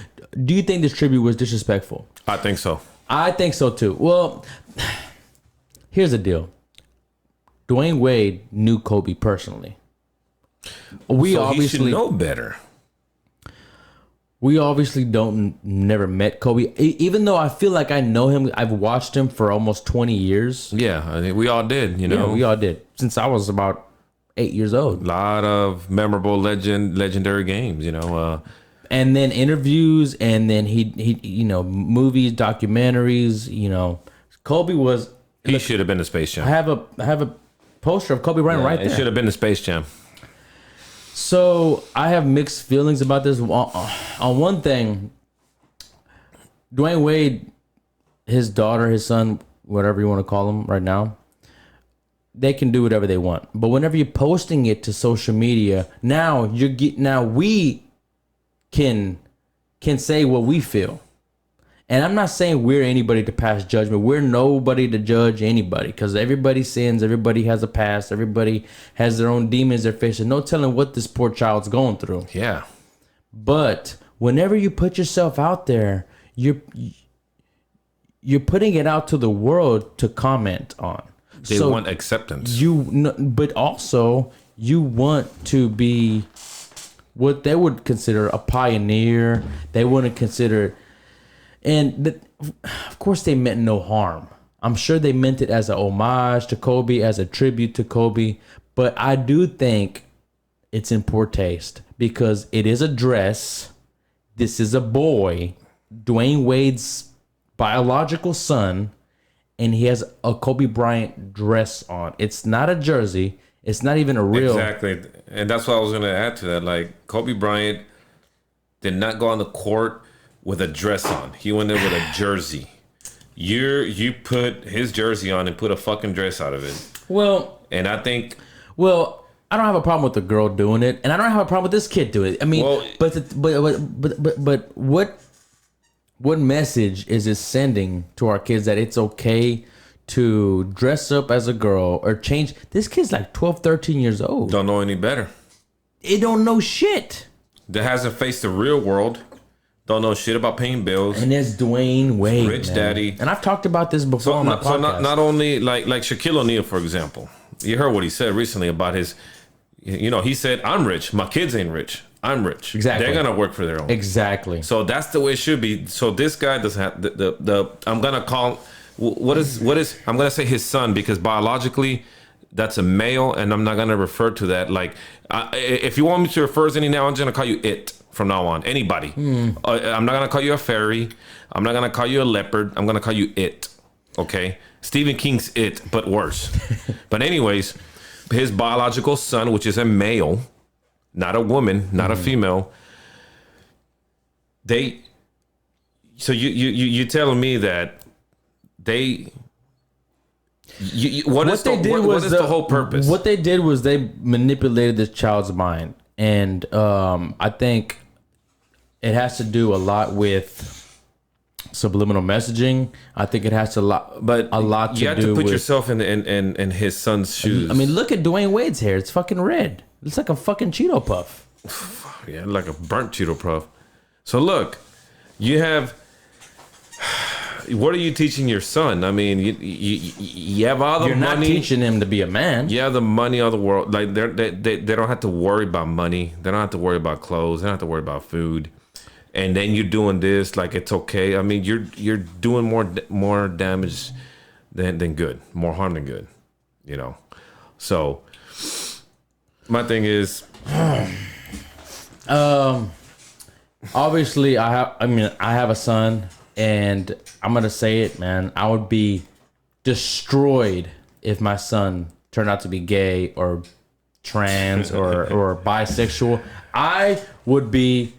Do you think this tribute was disrespectful? I think so. I think so too. Well, here's the deal. Dwayne Wade knew Kobe personally. He should know better. We obviously never met Kobe, even though I feel like I know him. I've watched him for almost 20 years. Yeah, I think we all did, you know. Yeah, we all did. Since I was about 8 years old. A lot of memorable legendary games, you know. And then interviews, and then he you know, movies, documentaries, you know. Kobe was... He should have been the Space Jam. I have a poster of Kobe Bryant right there. It should have been the Space Jam. So I have mixed feelings about this. On one thing, Dwayne Wade, his daughter, his son, whatever you want to call him right now, they can do whatever they want. But whenever you're posting it to social media, now we can say what we feel. And I'm not saying we're anybody to pass judgment. We're nobody to judge anybody, because everybody sins. Everybody has a past. Everybody has their own demons they're facing. No telling what this poor child's going through. Yeah. But whenever you put yourself out there, you're putting it out to the world to comment on. They want acceptance. But also you want to be what they would consider a pioneer. They wouldn't consider... And of course, they meant no harm. I'm sure they meant it as a homage to Kobe, as a tribute to Kobe. But I do think it's in poor taste, because it is a dress. This is a boy, Dwayne Wade's biological son, and he has a Kobe Bryant dress on. It's not a jersey. It's not even a real... Exactly. And that's what I was going to add to that. Like, Kobe Bryant did not go on the court with a dress on. He went there with a jersey. You put his jersey on and put a fucking dress out of it. Well, and I think... Well, I don't have a problem with the girl doing it, and I don't have a problem with this kid doing it. I mean, but what message is it sending to our kids that it's okay to dress up as a girl or change? This kid's like 12, 13 years old. Don't know any better. They don't know shit. That hasn't faced the real world. Don't know shit about paying bills. And there's Dwayne Wade, rich man. Daddy. And I've talked about this before on my podcast. So not only like Shaquille O'Neal, for example. You heard what he said recently about his, you know, he said, I'm rich. My kids ain't rich. I'm rich. Exactly. They're going to work for their own. Exactly. So that's the way it should be. So this guy doesn't have the I'm going to call, what is, I'm going to say his son, because biologically that's a male, and I'm not going to refer to that. Like, if you want me to refer to any now, I'm going to call you it. From now on, anybody. I'm not gonna call you a fairy. I'm not gonna call you a leopard. I'm gonna call you it. Okay, Stephen King's It, but worse. But anyways, his biological son, which is a male, not a woman, not a female. So you telling me that they? What is the whole purpose? What they did was they manipulated this child's mind, and I think it has to do a lot with subliminal messaging. I think it has a lot to you have do to put with yourself in his son's shoes. I mean, look at Dwayne Wade's hair. It's fucking red. It's like a fucking Cheeto puff. Yeah, like a burnt Cheeto puff. So look, you have. What are you teaching your son? I mean, you have all the You're money. not teaching him to be a man. You have the money of the world. Like they don't have to worry about money. They don't have to worry about clothes. They don't have to worry about food. And then you're doing this like it's okay. I mean, you're doing more damage than good, more harm than good. You know. So my thing is, obviously, I have a son, and I'm gonna say it, man. I would be destroyed if my son turned out to be gay or trans or bisexual. I would be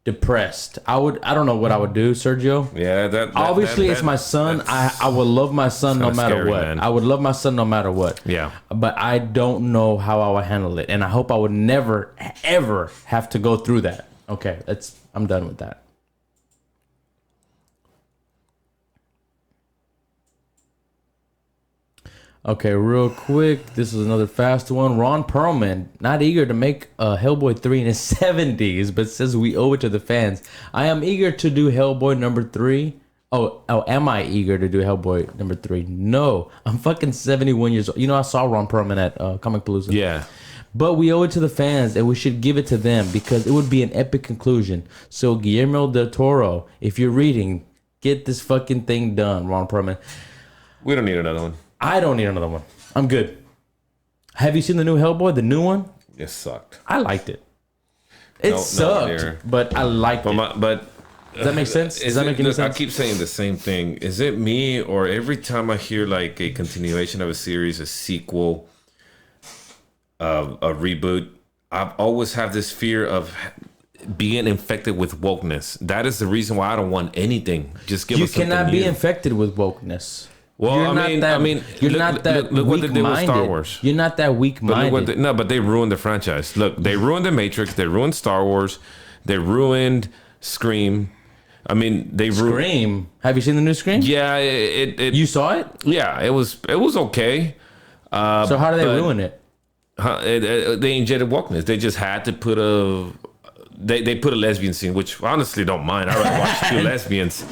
depressed. I don't know what I would do, Sergio. yeah, Obviously, it's my son. I would love my son no matter scary, what. man. I would love my son no matter what. Yeah. But I don't know how I would handle it, and I hope I would never ever have to go through that. Okay, I'm done with that. Okay, real quick. This is another fast one. Ron Perlman, not eager to make Hellboy 3 in his 70s, but says we owe it to the fans. I am eager to do Hellboy number 3. Oh, am I eager to do Hellboy number 3? No, I'm fucking 71 years old. You know, I saw Ron Perlman at Comic Palooza. Yeah. But we owe it to the fans, and we should give it to them because it would be an epic conclusion. So Guillermo del Toro, if you're reading, get this fucking thing done, Ron Perlman. We don't need another one. I don't need another one. I'm good. Have you seen the new Hellboy, the new one? It sucked. I liked it. It sucked, but I liked it. But Does that make sense? Does that make any sense? I keep saying the same thing. Is it me, or every time I hear like a continuation of a series, a sequel, a reboot, I've always have this fear of being infected with wokeness. That is the reason why I don't want anything. Just give us something new. You cannot be infected with wokeness. Well, you're not that look what they did with Star Wars. You're not that weak-minded. But they ruined the franchise. Look, they ruined The Matrix. They ruined Star Wars. They ruined Scream. I mean, they Scream. Have you seen the new Scream? Yeah, it. You saw it? Yeah, it was okay. So how do they ruin it? They injected wokeness. They just had to put they put a lesbian scene, which I honestly don't mind. I'd rather watch two lesbians.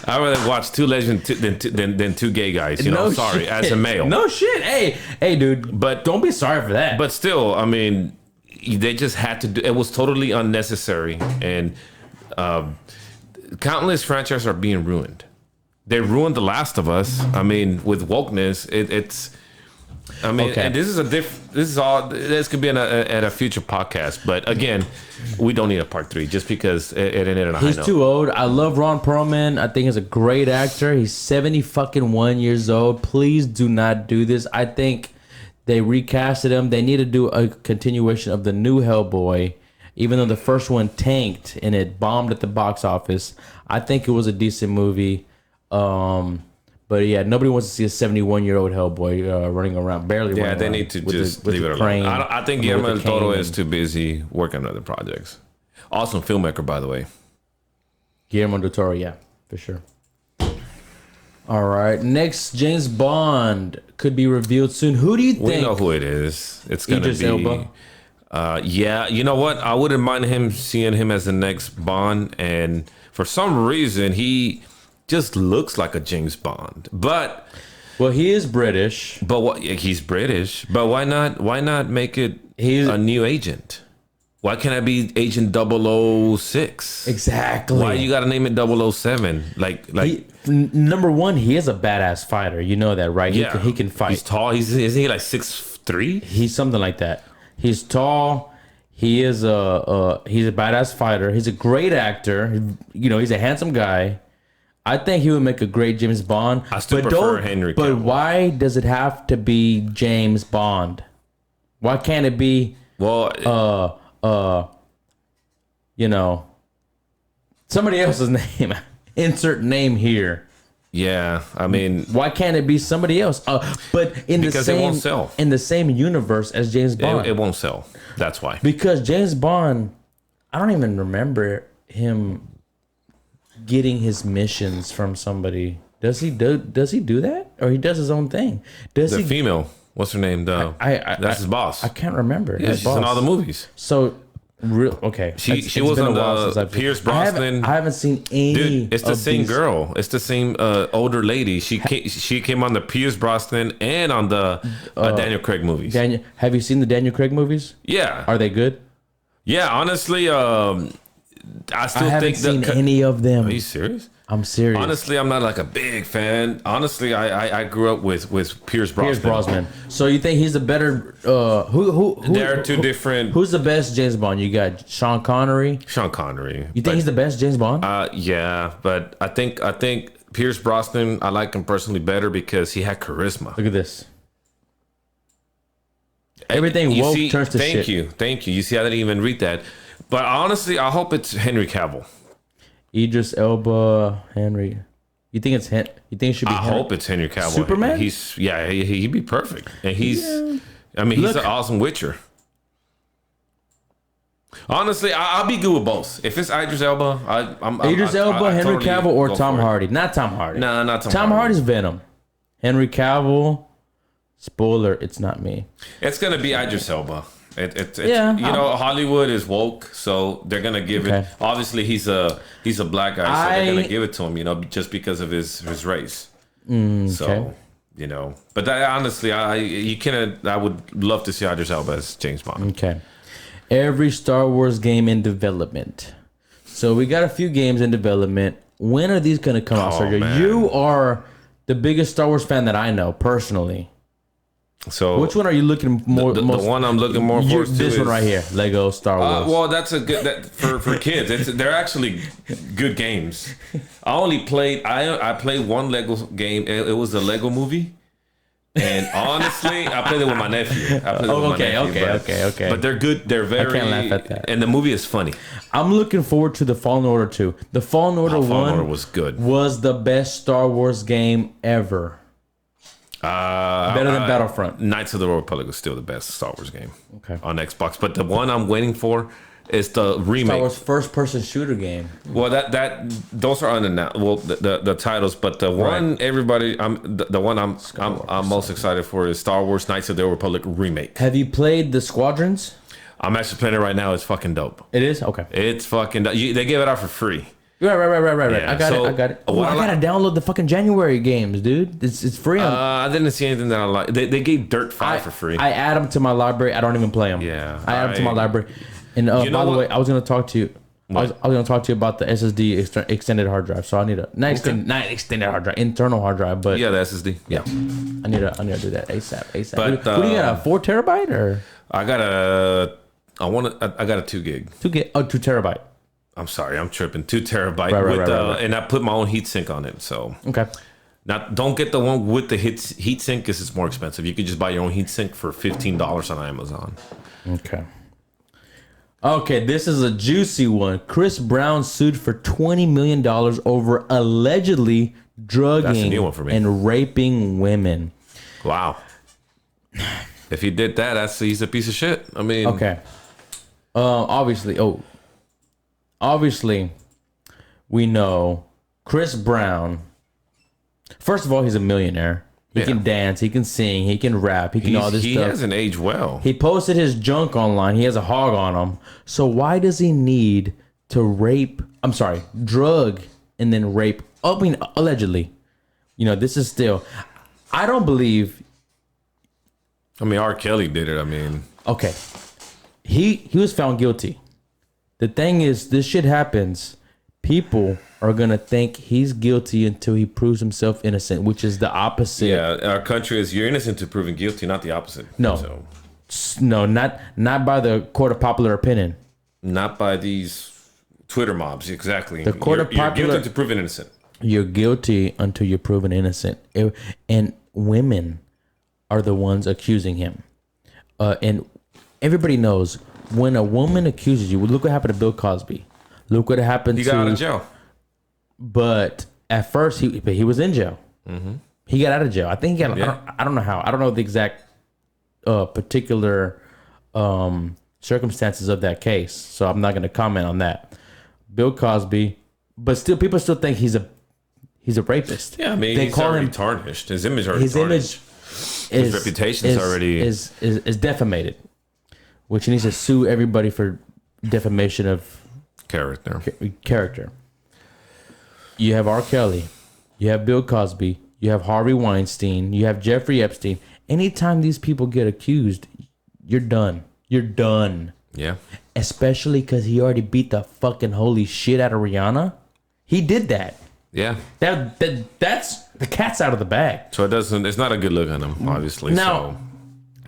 I'd rather watch two lesbians than two gay guys. You know, sorry, as a male. No shit. Hey, dude. But don't be sorry for that. But still, I mean, they just had to do. It was totally unnecessary, and countless franchises are being ruined. They ruined The Last of Us. I mean, with wokeness, it's. I mean, okay. And this is all. This could be at a future podcast, but again, we don't need a part 3 just because it ended on a high note. He's too old. I love Ron Perlman. I think he's a great actor. He's 71 years old. Please do not do this. I think they recasted him. They need to do a continuation of the new Hellboy, even though the first one tanked and it bombed at the box office. I think it was a decent movie. But yeah, nobody wants to see a 71-year-old Hellboy running around, barely running around. Yeah, they need to just leave it alone. I think Guillermo del Toro is too busy working on other projects. Awesome filmmaker, by the way. Guillermo del Toro, yeah, for sure. All right, next James Bond could be revealed soon. Who do you think? We know who it is. It's going to Idris be... Elba? Yeah, you know what? I wouldn't mind seeing him as the next Bond. And for some reason, he... just looks like a James Bond, but he is British. But he's British. But why not make it a new agent? Why can't I be Agent 006? Exactly. Why you got to name it 007? Number one, he is a badass fighter. You know that, right? Yeah, he can fight. He's tall. Isn't he like 6'3"? He's something like that. He's tall. He is he's a badass fighter. He's a great actor. You know, he's a handsome guy. I think he would make a great James Bond. I still prefer Henry Cavill. But why does it have to be James Bond? Why can't it be you know, somebody else's name? Insert name here. Yeah, I mean, why can't it be somebody else? But because it won't sell. In the same universe as James Bond. It won't sell. That's why. Because James Bond, I don't even remember him getting his missions from somebody. Does he do that, or he does his own thing? Does The he? female, what's her name? That's his boss. I can't remember. Yeah, his she's boss. in all the movies. So, okay. She was on the Pierce Brosnan. I haven't seen any. Dude, it's the of same these. girl. It's the same older lady. She came on the Pierce Brosnan and on the Daniel Craig movies. Daniel, have you seen the Daniel Craig movies? Yeah. Are they good? Yeah, honestly, I still I haven't think seen any of them. Are you serious? I'm serious. Honestly, I'm not like a big fan. Honestly, I grew up with Pierce Brosnan. Pierce Brosnan. So you think he's a better? Who? They're two different. Who's the best James Bond? You got Sean Connery. Sean Connery. You think he's the best James Bond? Yeah, but I think Pierce Brosnan, I like him personally better because he had charisma. Look at this. Everything You woke see, turns to shit. Thank you. You see, I didn't even read that. But honestly, I hope it's Henry Cavill. Idris Elba, Henry. You think it's You think it should be? I hope it's Henry Cavill. Superman? He'd be perfect, and he's an awesome Witcher. Honestly, I'll be good with both. If it's Idris Elba, Idris Elba, Henry totally Cavill, or go Tom for it. Hardy. Not Tom Hardy. No, not Tom Tom Hardy. Hardy's Venom. Henry Cavill. Spoiler: it's not me. It's gonna be Idris Elba. It's Yeah, Hollywood is woke, so they're gonna give Okay. it. Obviously, he's a black guy, so they're I- gonna give it to him. Just because of his race. Okay. So but honestly, I would love to see Idris Elba as James Bond. Okay. Every Star Wars game in development. So we got a few games in development. When are these going to come out, Oh, Sergio? man. You are the biggest Star Wars fan that I know personally. So Which one are you looking more? the most, one I'm looking more forward to this is one right here, Lego Star Wars. well, that's a good for kids. They're actually good games. I only played I played one Lego game. It was a Lego movie, and honestly, I played it with my nephew. Okay. But they're good. They're very. can't laugh at that. And the movie is funny. I'm looking forward to the Fallen Order 2. The Fallen Order 1 Fallen Order was good. was the best Star Wars game ever. Better than Battlefront. Knights of the Old Republic was still the best Star Wars game. Okay. On Xbox, but the one I'm waiting for is the remake. Star Wars first-person shooter game. Well, those are unannounced. Well, the titles, but the one everybody, the one I'm most excited for is Star Wars Knights of the Old Republic remake. Have you played the Squadrons? I'm actually playing it right now. It's fucking dope. It is? Okay. It's fucking dope. They give it out for free. Right. Yeah, I got it. Oh, I gotta download the fucking January games, dude. It's free. I didn't see anything that I like. They gave Dirt 5 for free. I add them to my library. I don't even play them. Yeah, I add them to my library. And You know by the what? way, I was gonna talk to you. I was gonna talk to you about the SSD extended hard drive. So I need not extended hard drive, internal hard drive. But Yeah, the SSD. Yeah, I need to do that ASAP. But, what do you got? A 4 terabyte or I got a 2 gig. 2 terabyte? I'm sorry, I'm tripping. 2 terabyte Right. and I put my own heatsink on it. So Okay. now don't get the one with the heatsink because it's more expensive. You could just buy your own heatsink for $15 on Amazon. Okay, this is a juicy one. Chris Brown sued for $20 million over allegedly That's a drugging new one for me. and raping women. Wow. If he did that, he's a piece of shit. I mean, Okay. Obviously, we know Chris Brown. First of all, he's a millionaire. He can dance, he can sing, he can rap, he can do all this he stuff. hasn't aged well. He posted his junk online. He has a hog on him. So why does he need to drug and then rape? I mean, allegedly. This is still. I don't believe. I mean, R. Kelly did it. I mean, Okay, he was found guilty. The thing is, this shit happens. People are gonna think he's guilty until he proves himself innocent, which is the opposite. yeah, our country is you're innocent to proven guilty, not the opposite. No. So, No, not by the court of popular opinion. not by these Twitter mobs. Exactly. The court of you're popular- guilty to proven innocent. You're guilty until you're proven innocent. And women are the ones accusing him. And everybody knows when a woman accuses you, look what happened to Bill Cosby. Look what happened He to. got out of jail. But at first, he was in jail. Mm-hmm. He got out of jail. I think he got. Yeah. I don't know how. I don't know the exact particular circumstances of that case. So I'm not going to comment on that. Bill Cosby, but still people still think he's a rapist. Yeah, I mean, they he's call already him tarnished. His image already his tarnished. His reputation's already is defamated, which he needs to sue everybody for defamation of character. You have R. Kelly, you have Bill Cosby, you have Harvey Weinstein, you have Jeffrey Epstein. Anytime these people get accused, you're done. You're done. Yeah. Especially because he already beat the fucking holy shit out of Rihanna. He did that. Yeah. That's the cat's out of the bag. So it's not a good look on him, obviously. Now,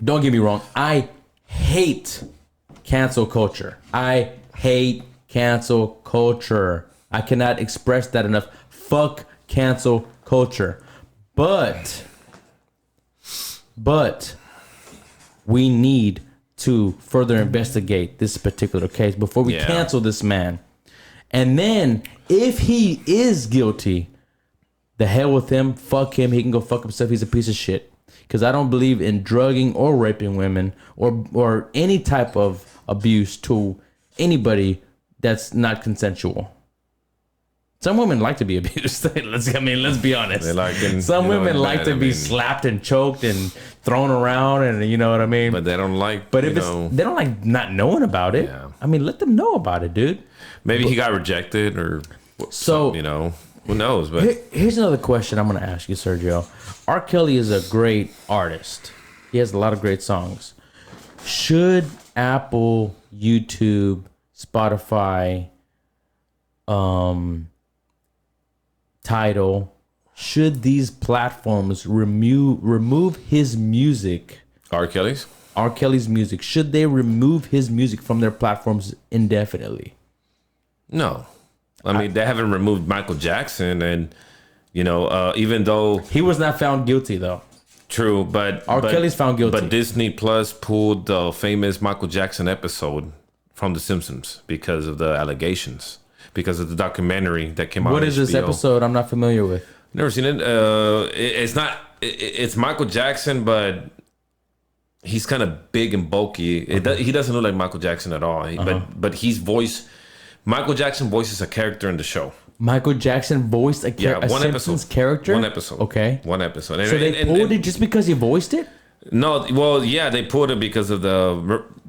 don't get me wrong. I hate cancel culture. I hate cancel culture. I cannot express that enough. Fuck cancel culture. But we need to further investigate this particular case before we cancel this man. And then if he is guilty, the hell with him. Fuck him. He can go fuck himself. He's a piece of shit. Because I don't believe in drugging or raping women or any type of abuse to anybody that's not consensual. Some women like to be abused. Let's be honest. They like some women like to be slapped and choked and thrown around, and you know what I mean. But they don't like. But if they don't like not knowing about it. Yeah. I mean, let them know about it, dude. Maybe he got rejected, or so who knows? But here's another question I'm going to ask you, Sergio. R. Kelly is a great artist. He has a lot of great songs. Should Apple, YouTube, Spotify, Tidal, should these platforms remove his music? R. Kelly's music. Should they remove his music from their platforms indefinitely? No. I mean, they haven't removed Michael Jackson, and even though he was not found guilty, though. True, but Kelly's found guilty. But Disney Plus pulled the famous Michael Jackson episode from The Simpsons because of the allegations, because of the documentary that came out. What is this episode? I'm not familiar with. Never seen it. It's Michael Jackson, but he's kind of big and bulky. He doesn't look like Michael Jackson at all. But Michael Jackson voices a character in the show. Michael Jackson voiced a Simpsons character? One episode. Okay. One episode. So they pulled it just because he voiced it? No, well, yeah, they pulled it because of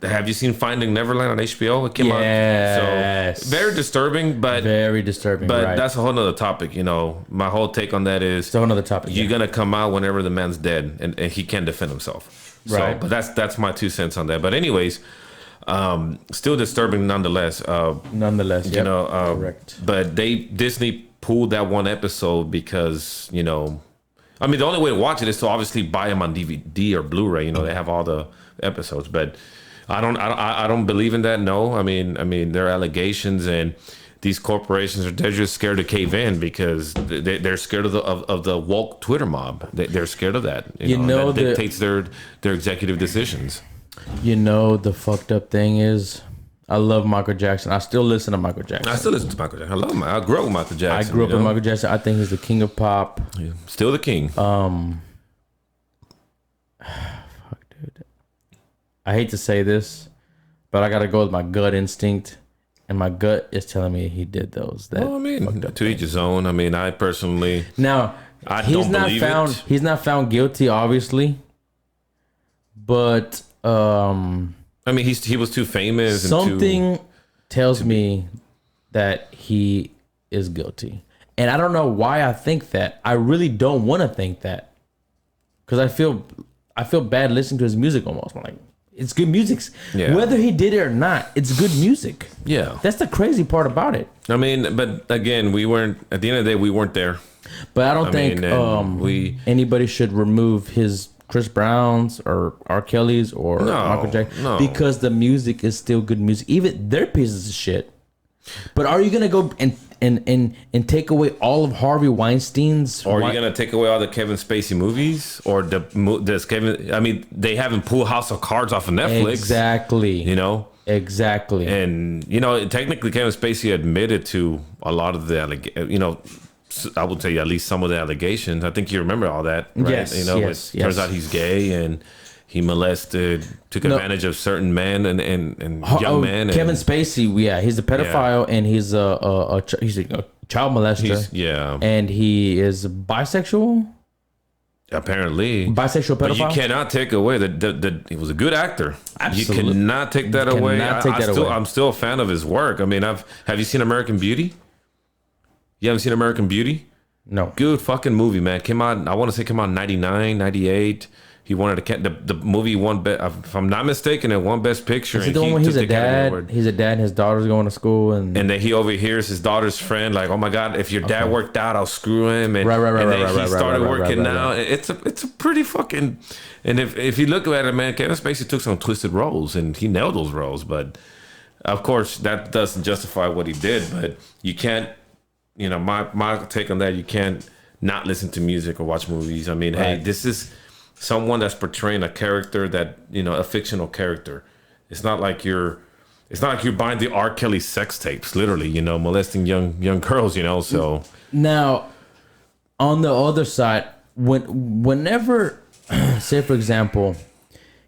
have you seen Finding Neverland on HBO? It came out. So very disturbing, but right. That's a whole nother topic. My whole take on that is it's a whole nother topic. You're gonna come out whenever the man's dead, and he can't defend himself. Right. So, but that's my 2 cents on that. But anyways, still disturbing nonetheless. Correct. But Disney pulled that one episode because I mean, the only way to watch it is to obviously buy them on DVD or Blu-ray. They have all the episodes, but I don't believe in that. No, I mean, there are allegations, and these corporations they're just scared to cave in because they're scared of the woke Twitter mob. They're scared of that. That dictates their executive decisions. The fucked up thing is, I love Michael Jackson. I still listen to Michael Jackson. I still listen to Michael Jackson. I love him. I grew up with Michael Jackson. I grew up with Michael Jackson. I think he's the king of pop. Yeah. Still the king. Fuck, dude. I hate to say this, but I gotta go with my gut instinct, and my gut is telling me he did those. To each his own. I mean, I personally he's not found guilty, obviously, but I mean, he was too famous. Something tells me that he is guilty. And I don't know why I think that. I really don't want to think that. Because I feel bad listening to his music almost. I'm like, it's good music. Yeah. Whether he did it or not, it's good music. Yeah. That's the crazy part about it. I mean, but again, at the end of the day, we weren't there. But I don't think anybody should remove his Chris Brown's or R. Kelly's or Michael Jackson because the music is still good music. Even they're pieces of shit. But are you gonna go and take away all of Harvey Weinstein's? Or are you gonna take away all the Kevin Spacey movies? Or does Kevin? I mean, they haven't pulled House of Cards off of Netflix. Exactly. Exactly. And technically, Kevin Spacey admitted to a lot of the I would say at least some of the allegations. I think you remember all that, right? Yes. Turns out he's gay, and he molested, took advantage of certain men and young men. Kevin Spacey, yeah, he's a pedophile and he's a child molester. And he is bisexual. Apparently, bisexual pedophile. But you cannot take away that he was a good actor. Absolutely. You cannot take that away. I'm still a fan of his work. I mean, have you seen American Beauty? You haven't seen American Beauty? No. Good fucking movie, man. Came out, I want to say came out in 99, 98. He wanted to the movie won if I'm not mistaken, it won Best Picture. Is it the one where he's a dad? He's a dad and his daughter's going to school and then he overhears his daughter's friend like, "Oh my God, if your dad worked out, I'll screw him." And, he started working out. It's a pretty fucking, and if you look at it, man, Kevin Spacey took some twisted roles and he nailed those roles. But of course, that doesn't justify what he did. But you can't, my take on that, you can't not listen to music or watch movies. I mean, hey, this is someone that's portraying a character that, a fictional character. It's not like you're buying the R. Kelly sex tapes, literally, molesting young girls, so. Now, on the other side, whenever, say for example,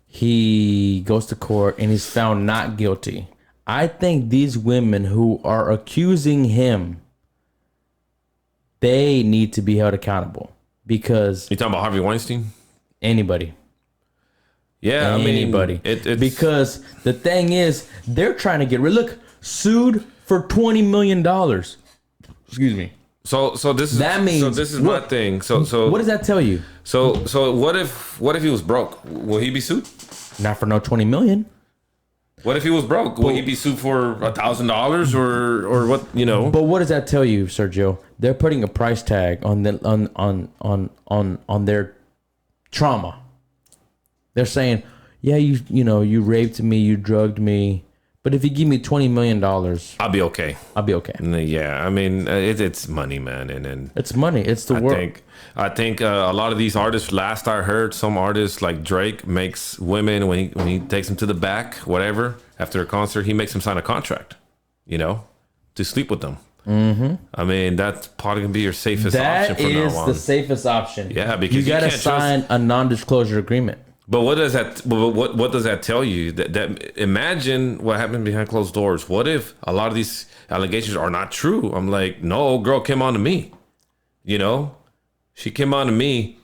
he goes to court and he's found not guilty, I think these women who are accusing him, they need to be held accountable because. You talking about Harvey Weinstein? Anybody. Yeah, anybody. It's because the thing is, they're trying to get rid. Look, sued for $20 million. Excuse me. So this is my thing. So what does that tell you? So what if he was broke? Will he be sued? Not for no $20 million. What if he was broke? Will he be sued for $1,000 or what? But what does that tell you, Sergio? They're putting a price tag on their trauma. They're saying, yeah, you raped me, you drugged me, but if you give me $20 million, I'll be okay. Yeah, I mean, it's money, man, and it's money. It's the world. I think a lot of these artists. Last I heard, some artists like Drake makes women when he takes them to the back, whatever, after a concert, he makes them sign a contract, to sleep with them. Mm-hmm. I mean, that's probably gonna be your safest option from now on. That is the safest option. Yeah, because you gotta sign a non-disclosure agreement. But what does that tell you? That imagine what happened behind closed doors. What if a lot of these allegations are not true? I'm like, no, girl came on to me. She came on to me.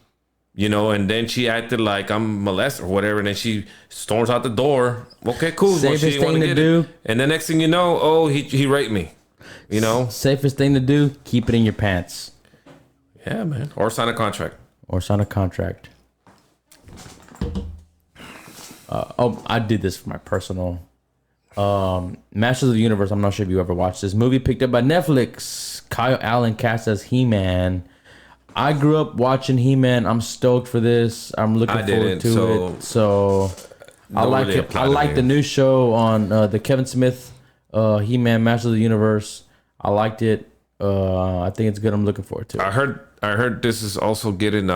And then she acted like I'm molested or whatever, and then she storms out the door. Okay, cool. Safest thing to do. And the next thing you know, he raped me. Safest thing to do, keep it in your pants. Yeah, man. Or sign a contract. I did this for my personal Masters of the Universe. I'm not sure if you ever watched this movie, picked up by Netflix. Kyle Allen cast as He-Man. I grew up watching He-Man. I'm stoked for this. I'm looking forward to it. So I like it. I like the new show on the Kevin Smith He-Man Masters of the Universe. I liked it. I think it's good. I'm looking forward to it. I heard this is also getting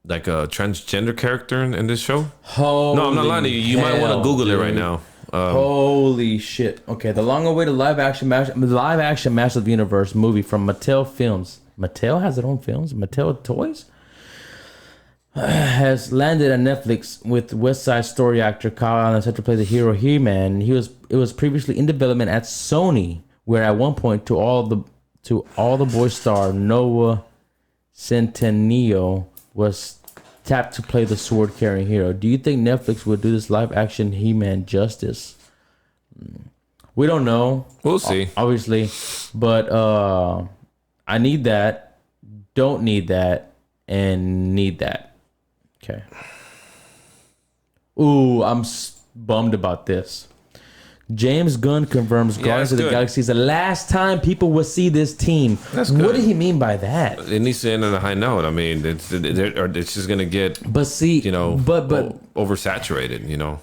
like a transgender character in this show. No, I'm not lying to you. You might want to Google it right now. Holy shit! Okay, the long-awaited live-action Masters of the Universe movie from Mattel Films. Mattel has their own films. Mattel Toys has landed on Netflix with West Side Story actor Kyle Allen set to play the hero He-Man. It was previously in development at Sony, where at one point to all the boy star Noah Centineo was tapped to play the sword-carrying hero. Do you think Netflix would do this live-action He-Man justice? We don't know. We'll see. Obviously, but I need that, don't need that, and need that. Okay. Ooh, I'm bummed about this. James Gunn confirms Guardians of the Galaxy is the last time people will see this team. That's good. What did he mean by that? It needs to end on a high note. I mean, it's just gonna get oversaturated.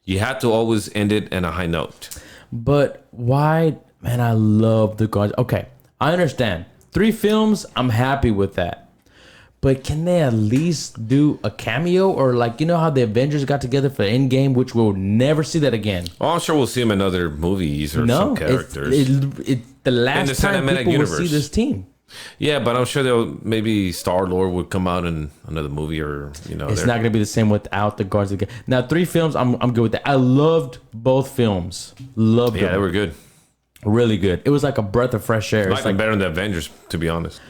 You have to always end it on a high note. But why, man? I love the Guardians. Okay, I understand. 3 films, I'm happy with that. But can they at least do a cameo or how the Avengers got together for Endgame, which we'll never see that again? Oh, I'm sure we'll see them in other movies or some characters. The last time people will see this team. Yeah, but I'm sure they'll maybe Star-Lord would come out in another movie, or It's not gonna be the same without the Guardians of the Galaxy. Now, 3 films, I'm good with that. I loved both films. Loved Yeah, them. they were good. Really good. It was like a breath of fresh air. Like better than the Avengers, to be honest.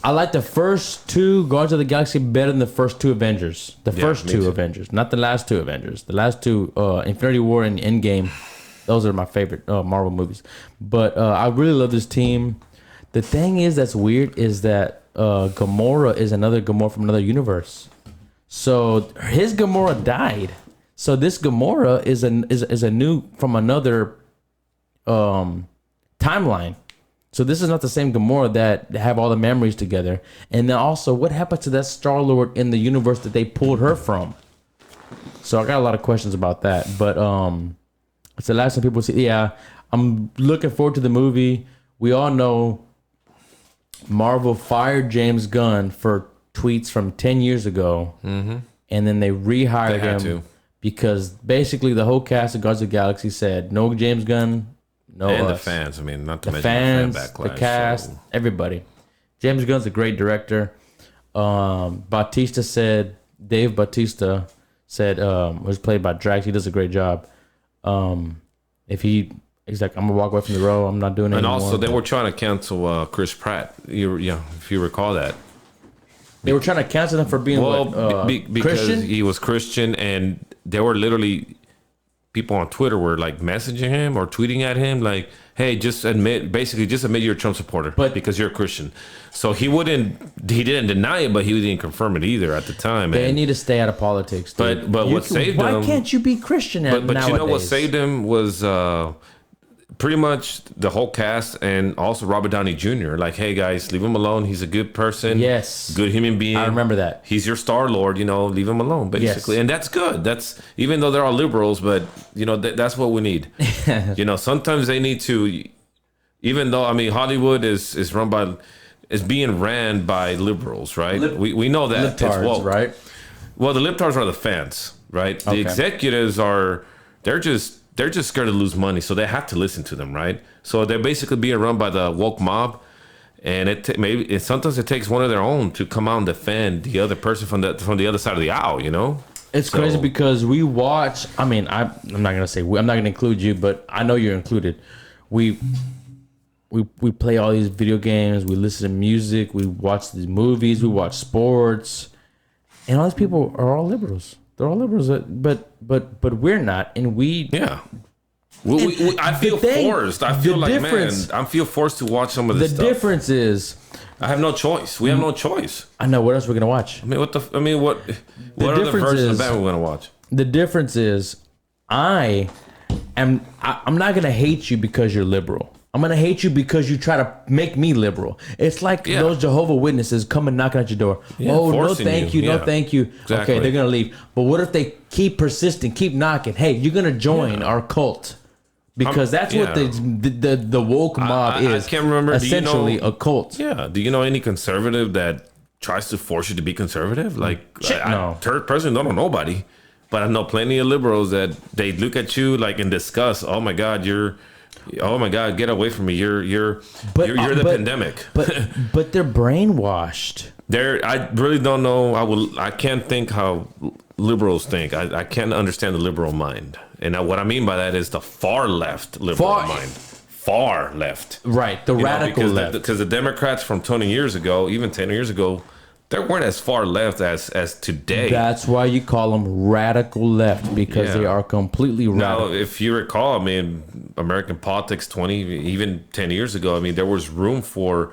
I like the first 2 Guardians of the Galaxy better than the first 2 Avengers. The first me 2 too. Avengers, not the last 2 Avengers. The last 2, Infinity War and Endgame, those are my favorite Marvel movies. But I really love this team. The thing is that's weird is that Gamora is another Gamora from another universe. So his Gamora died. So this Gamora is a new from another timeline. So this is not the same Gamora that have all the memories together. And then also, what happened to that Star-Lord in the universe that they pulled her from? So I got a lot of questions about that. But it's the last time people see. Yeah, I'm looking forward to the movie. We all know Marvel fired James Gunn for tweets from 10 years ago. Mm-hmm. And then they rehired him because basically the whole cast of Guardians of the Galaxy said, no James Gunn, no And us. the fans. I mean, not to The mention fans, the fan backlash. the cast, everybody. James Gunn's a great director. Bautista said, Dave Bautista said, was played by Drax. He does a great job. He's like, I'm gonna walk away from the role. I'm not doing it anymore. And also, they were trying to cancel Chris Pratt. If you recall that. They were trying to cancel him for being because Christian. he was Christian, and they were literally people on Twitter were like messaging him or tweeting at him like, "Hey, just admit you're a Trump supporter, but because you're a Christian." So he didn't deny it, but he didn't confirm it either at the time. They need to stay out of politics. Dude. But what saved why him? Why can't you be Christian nowadays? But you know what saved him was pretty much the whole cast, and also Robert Downey Jr. Like, hey guys, leave him alone. He's a good person. Yes, good human being. I remember that. He's your Star-Lord. Leave him alone, basically. Yes. And that's good. That's, even though they're all liberals, but that's what we need. Sometimes they need to. Even though Hollywood is being ran by liberals, right? We know that. Libtards, right? Well, the libtards are the fans, right? The executives they're just scared to lose money, so they have to listen to them, right? So they're basically being run by the woke mob, and sometimes it takes one of their own to come out and defend the other person from the other side of the aisle, It's crazy because we watch. I'm not gonna say I'm not gonna include you, but I know you're included. We play all these video games, we listen to music, we watch these movies, we watch sports, and all these people are all liberals. They're all liberals, but we're not, and I feel forced. I feel like, man, I feel forced to watch some of this stuff. The difference is, I have no choice. We have no choice. I know what else we're gonna watch. What other versions of that we're gonna watch? The difference is, I'm not gonna hate you because you're liberal. I'm gonna hate you because you try to make me liberal. It's like those Jehovah Witnesses coming knocking at your door. No thank you, no thank you. Exactly. Okay, they're gonna leave. But what if they keep persisting, keep knocking? Hey, you're gonna join our cult because that's what the woke mob is. I can't remember. Essentially, a cult. Yeah. Do you know any conservative that tries to force you to be conservative? Like, no. Personally, don't know nobody, but I know plenty of liberals that they look at you like in disgust. Oh my God, get away from me. You're the pandemic. But they're brainwashed. I really don't know. I can't think how liberals think. I can't understand the liberal mind. And what I mean by that is the far left liberal mind. Far left. Right. The radical left. Because the Democrats from 20 years ago, even 10 years ago, they weren't as far left as today. That's why you call them radical left, because they are completely radical. Now, if you recall, American politics 20, even 10 years ago, there was room for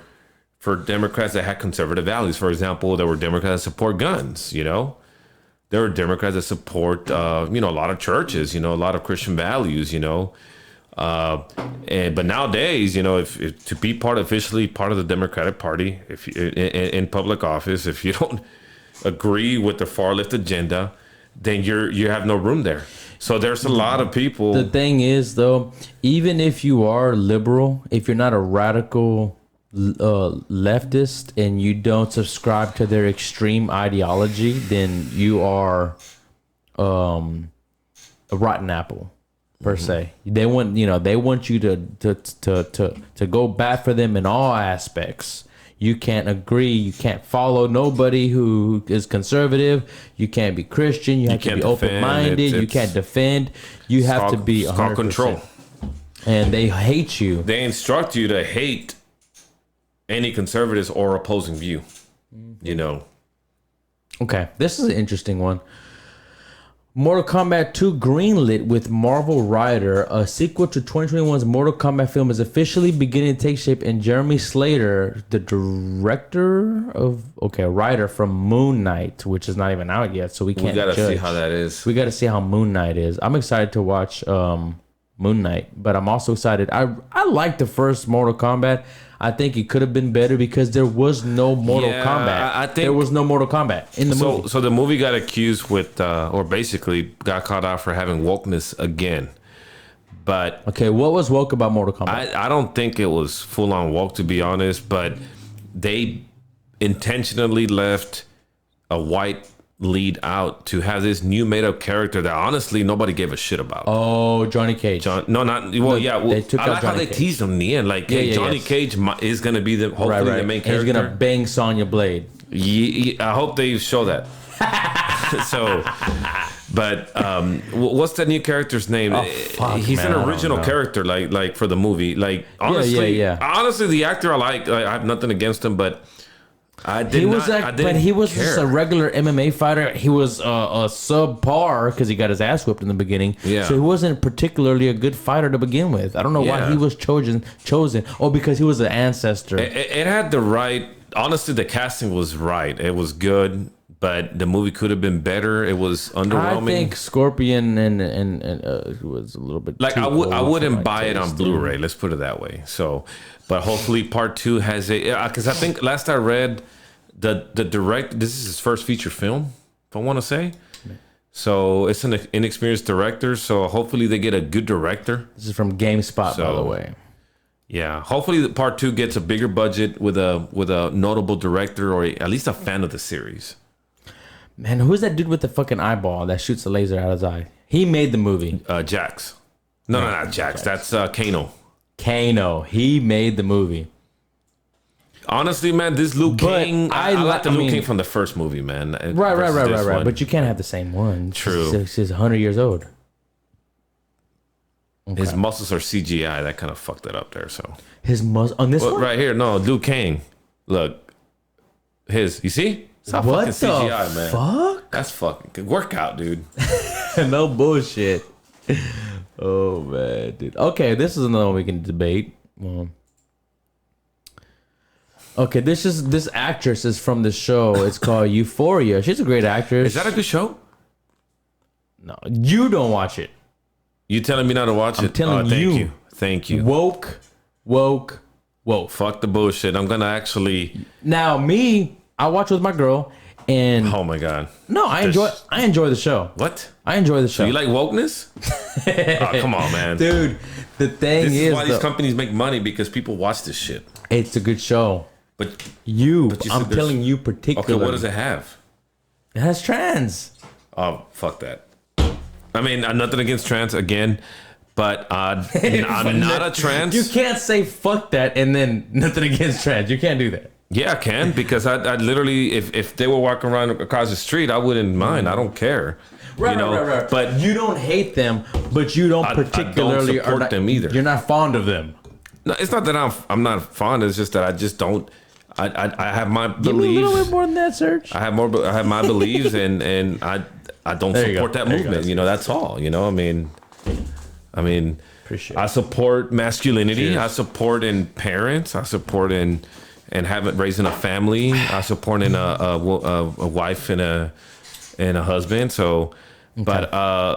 Democrats that had conservative values. For example, there were Democrats that support guns, There were Democrats that support, a lot of churches, a lot of Christian values, but nowadays, if to be officially part of the Democratic Party, if you, in public office, if you don't agree with the far left agenda, then you have no room there. So there's a lot of people. The thing is, though, even if you are liberal, if you're not a radical leftist and you don't subscribe to their extreme ideology, then you are a rotten apple. Per se, they want you to go bad for them in all aspects. You can't agree. You can't follow nobody who is conservative. You can't be Christian. You have to be open-minded. You can't defend. You have to be 100%. Control. And they hate you. They instruct you to hate any conservatives or opposing view. You know. Okay, this is an interesting one. Mortal Kombat 2 greenlit with Marvel writer. A sequel to 2021's Mortal Kombat film is officially beginning to take shape, and Jeremy Slater, the writer from Moon Knight, which is not even out yet, so we can't We gotta judge. see how that is. We gotta see how Moon Knight is. I'm excited to watch Moon Knight, but I'm also excited. I like the first Mortal Kombat. I think it could have been better because there was no Mortal Kombat. I think there was no Mortal Kombat in the movie. So the movie got accused with, or basically got caught out for having wokeness again. But okay, what was woke about Mortal Kombat? I don't think it was full on woke, to be honest. But they intentionally left a white lead out to have this new made up character that honestly nobody gave a shit about. Oh, Johnny Cage. They took I like how they teased him in the end. Like, hey, Johnny Cage is going to be the hopefully the main character. He's going to bang Sonya Blade. I hope they show that. So, but what's that new character's name? He's an original character, like for the movie. Like honestly, honestly, the actor I like. I have nothing against him, but. He was just a regular MMA fighter. He was a subpar because he got his ass whipped in the beginning. Yeah. So he wasn't particularly a good fighter to begin with. I don't know why he was chosen. Oh, because he was an ancestor. It had the right. Honestly, the casting was right. It was good, but the movie could have been better. It was underwhelming. I think Scorpion and was a little bit like I wouldn't buy it on Blu-ray. Let's put it that way. So. But hopefully part 2 has because I think last I read the this is his first feature film, if I want to say. So it's an inexperienced director. So hopefully they get a good director. This is from GameSpot, by the way. Yeah, hopefully the part 2 gets a bigger budget with a notable director or at least a fan of the series. Man, who's that dude with the fucking eyeball that shoots the laser out of his eye? He made the movie. Jax. No, not Jax. That's Kano. Kano, he made the movie. Honestly, man, this Liu Kang, I like the Liu Kang from the first movie, man. Right. But you can't have the same one. True. He's 100 years old. Okay. His muscles are CGI. That kind of fucked it up there. So his on this one right here, no, Liu Kang. Look, you see? It's not what fucking CGI, man. Fuck? That's fucking good workout, dude. No bullshit. Oh man, dude. Okay, this is another one we can debate. Okay, this actress is from the show. It's called Euphoria. She's a great actress. Is that a good show? No, you don't watch it. You telling me not to watch it? I'm telling you. Thank you. Woke. Fuck the bullshit. I'm gonna actually. Now I watch with my girl. And oh my god! No, I enjoy the show. What? I enjoy the show. So you like wokeness? Oh, come on, man, dude. The thing this is why these companies make money because people watch this shit. It's a good show, but I'm telling you particularly. Okay, what does it have? It has trans. Oh, fuck that. I mean, nothing against trans again, but I'm not a trans. You can't say fuck that and then nothing against trans. You can't do that. Yeah, I can because I literally, if they were walking around across the street, I wouldn't mind. I don't care. Right. But you don't hate them, but you don't particularly I don't support them either. You're not fond of them. No, it's not that I'm not fond. It's just that I just don't. I have my beliefs. Give me a little bit more than that, Serge. I have my beliefs, and I don't support that movement. That's all. I mean. Appreciate I support masculinity. Cheers. I support in parents. I support in. And raising a family, I support in a wife and a husband. So, okay. But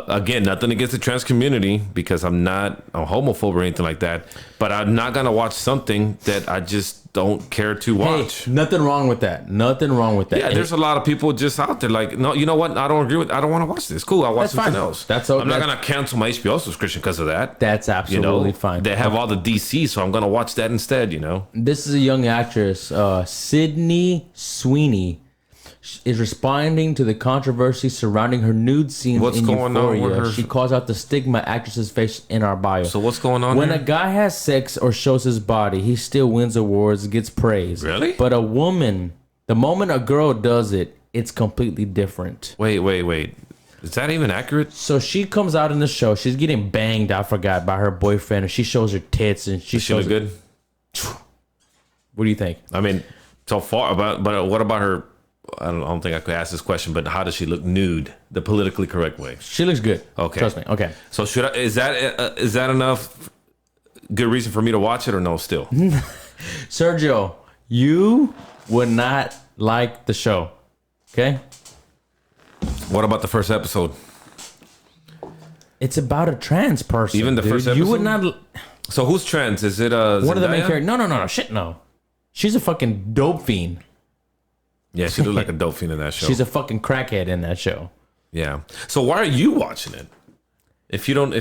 again, nothing against the trans community because I'm not a homophobe or anything like that. But I'm not gonna watch something that I just don't care to watch. Hey, nothing wrong with that. Yeah, there's a lot of people just out there like, no, you know what? I don't agree with. I don't want to watch this. Cool, I'll watch something else. I'm not gonna cancel my HBO subscription because of that. That's absolutely fine. They have all the DC, so I'm gonna watch that instead. This is a young actress, Sydney Sweeney. is responding to the controversy surrounding her nude scenes What's in going on with Euphoria. her? She calls out the stigma actresses face in our bio. So what's going on When here? a guy has sex or shows his body, he still wins awards, gets praise. Really? But a woman, the moment a girl does it, it's completely different. Wait. Is that even accurate? So she comes out in the show. She's getting banged, I forgot, by her boyfriend. And she shows her tits and she Does she shows look good? What do you think? I mean, so far, but what about her? I don't think I could ask this question, but how does she look nude, the politically correct way? She looks good. Okay. Trust me. Okay. So is that enough good reason for me to watch it or no? Still, Sergio, you would not like the show. Okay? what about the first episode? It's about a trans person. Even the dude. first You would episode? not. So who's trans? Is it One of the main Zendaya? characters. No. Shit, no. She's a fucking dope fiend. Yeah, she looked like a dope fiend in that show. She's a fucking crackhead in that show. Yeah. So why are you watching it? If you don't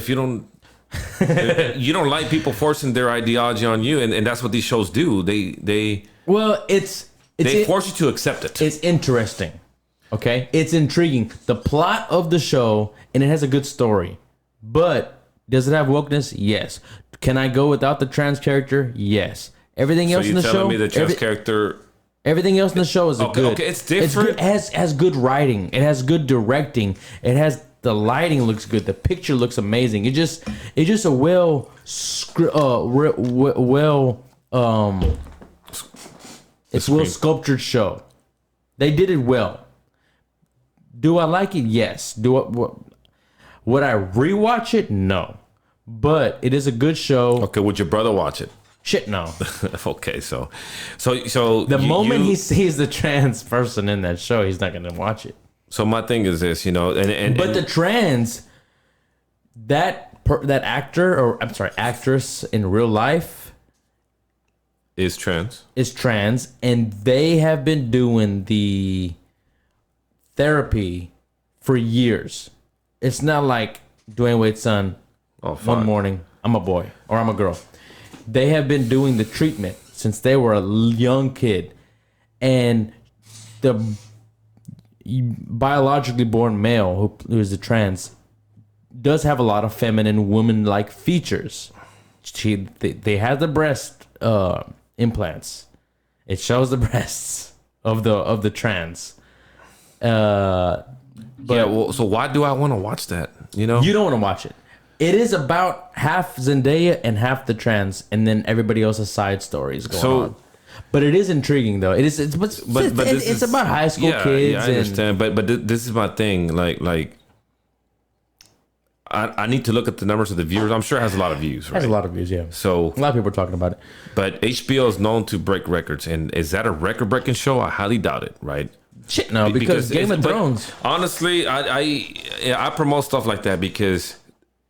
you don't like people forcing their ideology on you, and that's what these shows do. They Well, they force you to accept it. It's interesting. Okay? It's intriguing. The plot of the show, and it has a good story. But does it have wokeness? Yes. Can I go without the trans character? Yes. Everything So else in you're the show. telling me the trans character? Everything else in the show is Okay, good. okay, it's different. Good. It has good writing. It has good directing. It has the lighting looks good. The picture looks amazing. It's just a well sculptured show. They did it well. Do I like it? Yes. Would I rewatch it? No. But it is a good show. Okay, would your brother watch it? Shit, no. Okay, so The moment he sees the trans person in that show, he's not gonna watch it. So my thing is this, But the trans, that actor, or I'm sorry, actress in real life is trans. is trans, and they have been doing the therapy for years. It's not like Dwayne Wade's son. Oh, fine. One morning, I'm a boy or I'm a girl. They have been doing the treatment since they were a young kid, and the biologically born male who is a trans does have a lot of feminine woman-like features. They have the breast implants. It shows the breasts of the trans. But yeah, well, so why do I want to watch that? You don't want to watch it. It is about half Zendaya and half the trans, and then everybody else's side stories going on. But it is intriguing, though. It's about high school kids. Yeah, I understand. But this is my thing. Like I need to look at the numbers of the viewers. I'm sure it has a lot of views. Right? It has a lot of views, yeah. So a lot of people are talking about it. But HBO is known to break records, and is that a record-breaking show? I highly doubt it. Right? Shit, no, because Game of Thrones. Honestly, I promote stuff like that because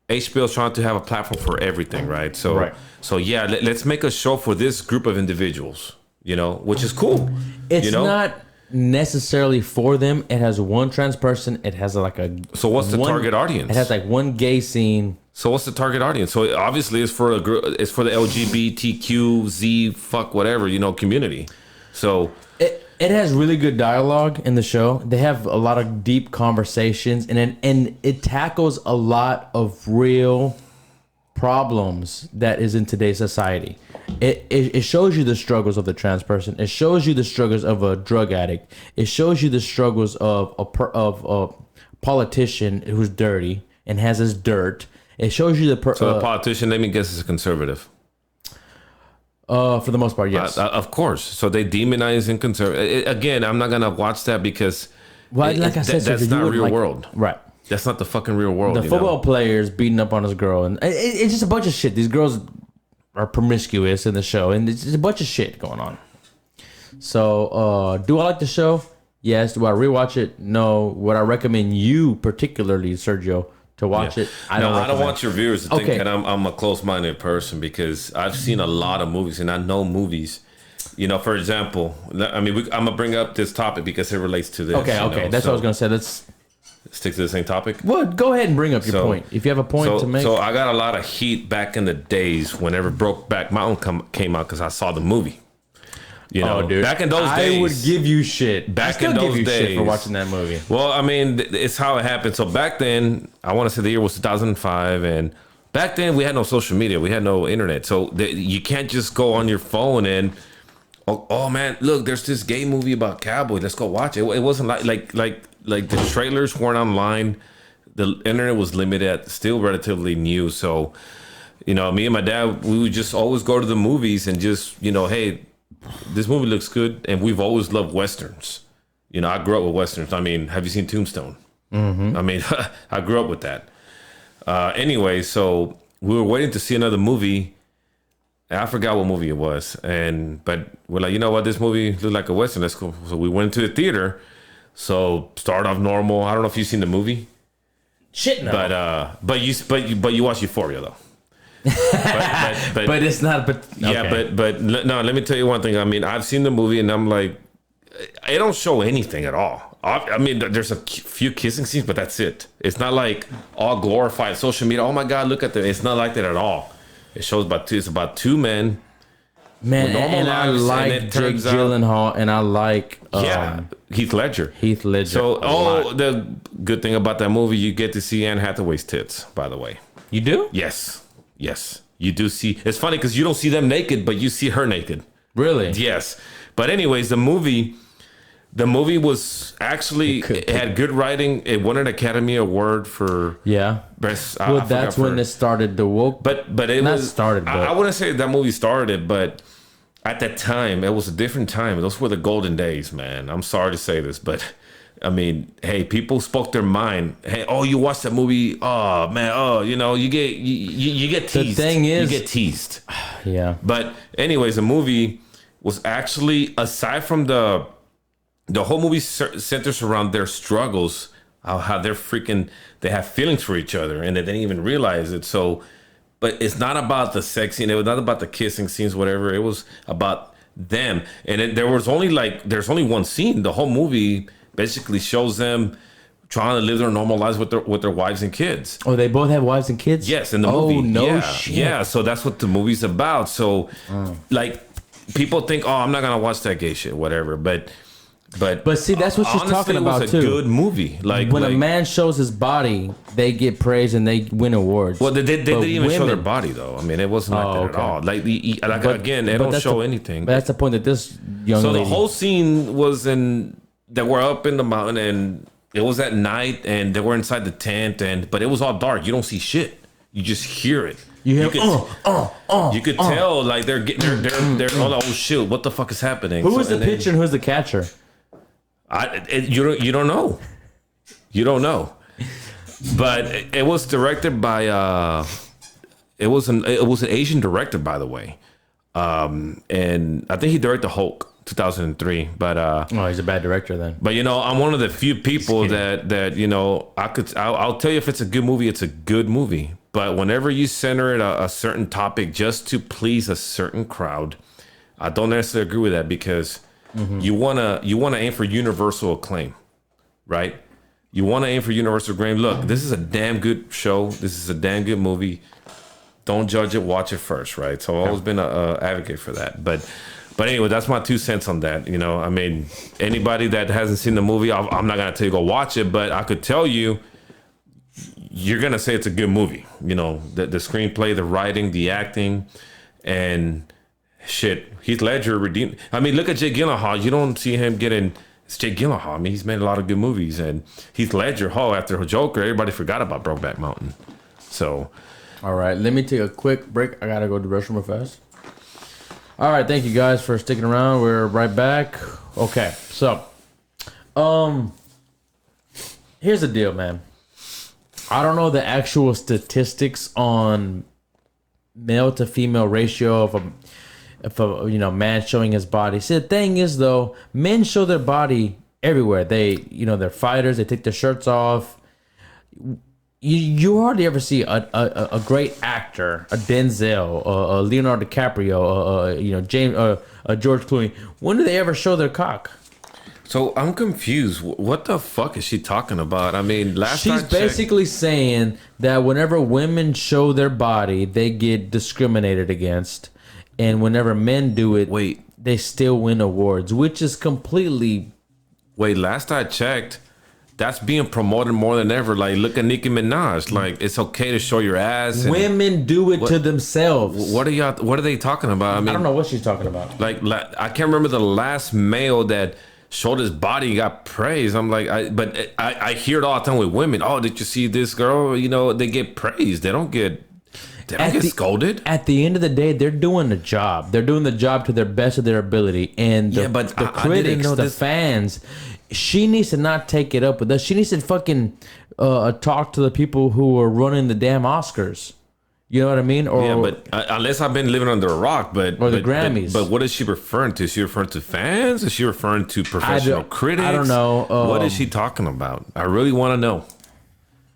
HBO is trying to have a platform for everything, right? So yeah, let's make a show for this group of individuals, which is cool. It's not necessarily for them. It has one trans person. It has like a. So what's the target audience? It has like one gay scene. So what's the target audience? So obviously it's for it's for the LGBTQ fuck whatever community. So. It has really good dialogue in the show. They have a lot of deep conversations, and it tackles a lot of real problems that is in today's society. It shows you the struggles of the trans person. It shows you the struggles of a drug addict. It shows you the struggles of a politician who's dirty and has his dirt. It shows you the so a politician. Let me guess, is a conservative. For the most part, yes. Of course. So they demonize and conservative. Again, I'm not gonna watch that because, I said, that's not real world. Right. That's not the fucking real world. The football players beating up on his girl, and it's just a bunch of shit. These girls are promiscuous in the show, and it's just a bunch of shit going on. So, do I like the show? Yes. Do I rewatch it? No. Would I recommend you, particularly Sergio, to watch it? I don't want your viewers to think that I'm a close-minded person because I've seen a lot of movies and I know movies. For example, I mean, I'm gonna bring up this topic because it relates to this. Okay. That's what I was gonna say. Let's stick to the same topic. Well, go ahead and bring up your point if you have a point to make. So I got a lot of heat back in the days whenever Brokeback Mountain came out because I saw the movie. You know, dude, back in those days, I would give you shit. Back I still in those give you days shit for watching that movie. Well, I mean, it's how it happened. So back then, I want to say the year was 2005, and back then we had no social media, we had no internet, so you can't just go on your phone and oh man, look, there's this gay movie about cowboys. Let's go watch it. It wasn't like the trailers weren't online. The internet was limited, still relatively new. So, you know, me and my dad, we would just always go to the movies and just, you know, hey, this movie looks good. And we've always loved Westerns. You know, I grew up with Westerns. I mean, have you seen Tombstone? Mm-hmm. I mean, I grew up with that. Anyway, so we were waiting to see another movie. I forgot what movie it was. But we're like, you know what? This movie looked like a Western. Let's go. So we went to the theater. So start off normal. I don't know if you've seen the movie. Shit, no. But you watch Euphoria though. but it's not. But okay. Yeah, but no. Let me tell you one thing. I mean, I've seen the movie and I'm like, it don't show anything at all. I mean, there's a few kissing scenes, but that's it. It's not like all glorified social media. Oh my God, look at that! It's not like that at all. It shows it's about two men. Man, and I like Jake Gyllenhaal, and I like Heath Ledger. So, the good thing about that movie, you get to see Anne Hathaway's tits. By the way, you do? Yes, you do see. It's funny because you don't see them naked, but you see her naked. Really? Yes. But anyways, the movie was actually, it had good writing. It won an Academy Award for best. Well, that's when it started the woke. But it not was started. But I wouldn't say that movie started, but at that time, it was a different time. Those were the golden days, man. I'm sorry to say this, but I mean, hey, people spoke their mind. Hey, oh, you watched that movie? Oh man, oh, you know, you get teased. The thing is, you get teased. Yeah. But anyways, the movie was actually, aside from the whole movie centers around their struggles, how they have feelings for each other, and they didn't even realize it. So, but it's not about the sex scene. It was not about the kissing scenes, whatever. It was about them. And there's only one scene. The whole movie basically shows them trying to live their normal lives with their wives and kids. Oh, they both have wives and kids? Yes, in the movie. Oh, no shit. Yeah, so that's what the movie's about. So, like, people think, oh, I'm not going to watch that gay shit, whatever. But see, that's what she's talking about, it was a good movie. Like, when a man shows his body, they get praise and they win awards. Well, they didn't even show their body, though. I mean, it wasn't like that at all. Like, again, they don't show anything. But that's the point that this young lady... So the whole scene was that we're up in the mountain, and it was at night, and they were inside the tent, but it was all dark. You don't see shit. You just hear it. You could tell, like, they're all like, oh shit, what the fuck is happening? Who is the pitcher and who's the catcher? You don't know. You don't know. But it was directed by it was an Asian director, by the way. And I think he directed Hulk 2003. But he's a bad director then. But you know, I'm one of the few people that you know, I'll tell you, if it's a good movie, it's a good movie. But whenever you center it a certain topic just to please a certain crowd, I don't necessarily agree with that, because you wanna aim for universal acclaim, right? You wanna aim for universal acclaim. Look, this is a damn good show. This is a damn good movie. Don't judge it, watch it first, right? So I've always been a advocate for that. But anyway, that's my 2 cents on that. You know, I mean, anybody that hasn't seen the movie, I'm not gonna tell you go watch it, but I could tell you, you're gonna say it's a good movie. You know, the screenplay, the writing, the acting, and shit, Heath Ledger redeemed. I mean, look at Jake Gyllenhaal. You don't see him getting. It's Jake Gyllenhaal. I mean, he's made a lot of good movies, and Heath Ledger. After Joker, everybody forgot about Brokeback Mountain. So, all right, let me take a quick break. I gotta go to the restroom real fast. All right, thank you guys for sticking around. We're right back. Okay, so, here's the deal, man. I don't know the actual statistics on male to female ratio of a man showing his body. See, the thing is, though, men show their body everywhere. They're fighters. They take their shirts off. You hardly ever see a great actor, a Denzel, a Leonardo DiCaprio, James, George Clooney. When do they ever show their cock? So I'm confused. What the fuck is she talking about? I mean, she's basically saying that whenever women show their body, they get discriminated against, and whenever men do it, they still win awards, which is completely. Wait, last I checked, that's being promoted more than ever. Like, look at Nicki Minaj. Like, it's okay to show your ass. And Women do it to themselves. What are they talking about? I mean, I don't know what she's talking about. Like, I can't remember the last male that showed his body and got praised. I'm like, I hear it all the time with women. Oh, did you see this girl? You know, they get praised. They don't get scolded. At the end of the day, they're doing the job. They're doing the job to their best of their ability. And the critics, the fans, she needs to not take it up with us. She needs to fucking talk to the people who are running the damn Oscars. You know what I mean? Or but unless I've been living under a rock, or the Grammys. But what is she referring to? Is she referring to fans? Is she referring to professional critics? I don't know. What is she talking about? I really want to know.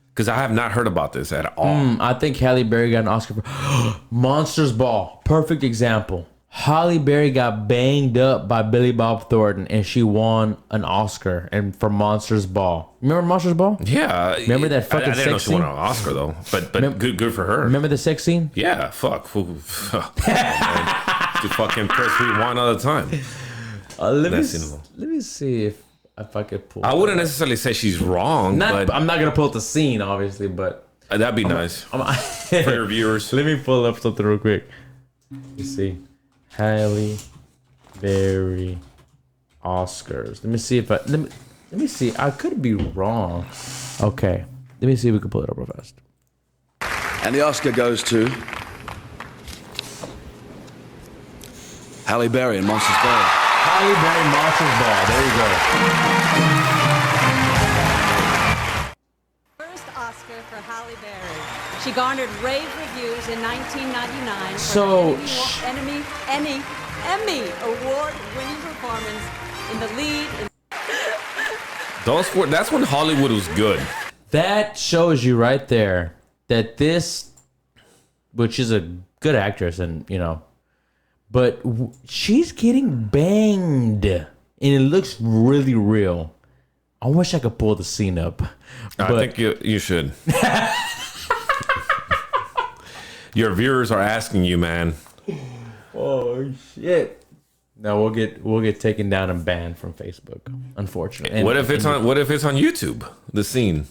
Because I have not heard about this at all. I think Halle Berry got an Oscar for Monsters Ball. Perfect example. Halle Berry got banged up by Billy Bob Thornton, and she won an Oscar for Monsters Ball. Remember Monsters Ball? Yeah. Remember that fucking I didn't know she won an Oscar, though. But good for her. Remember the sex scene? Yeah, fuck. To fucking press rewind all the time. Let me see if I could pull. I wouldn't necessarily say she's wrong. But I'm not going to pull up the scene, obviously, but... that'd be nice for your viewers. Let me pull up something real quick. You see. Halle Berry Oscars. Let me see if let me see. I could be wrong. Okay. Let me see if we can pull it up real fast. And the Oscar goes to Halle Berry in Monsters Ball. Halle Berry Monsters Ball. There you go. First Oscar for Halle Berry. She garnered rave reviews in 1999 for an Emmy award-winning performance in the lead. That's when Hollywood was good. That shows you right there that this, which is a good actress, and but she's getting banged, and it looks really real. I wish I could pull the scene up. I think you should. Your viewers are asking you, man. Oh shit! No, we'll get taken down and banned from Facebook, unfortunately. What if it's on YouTube? The scene.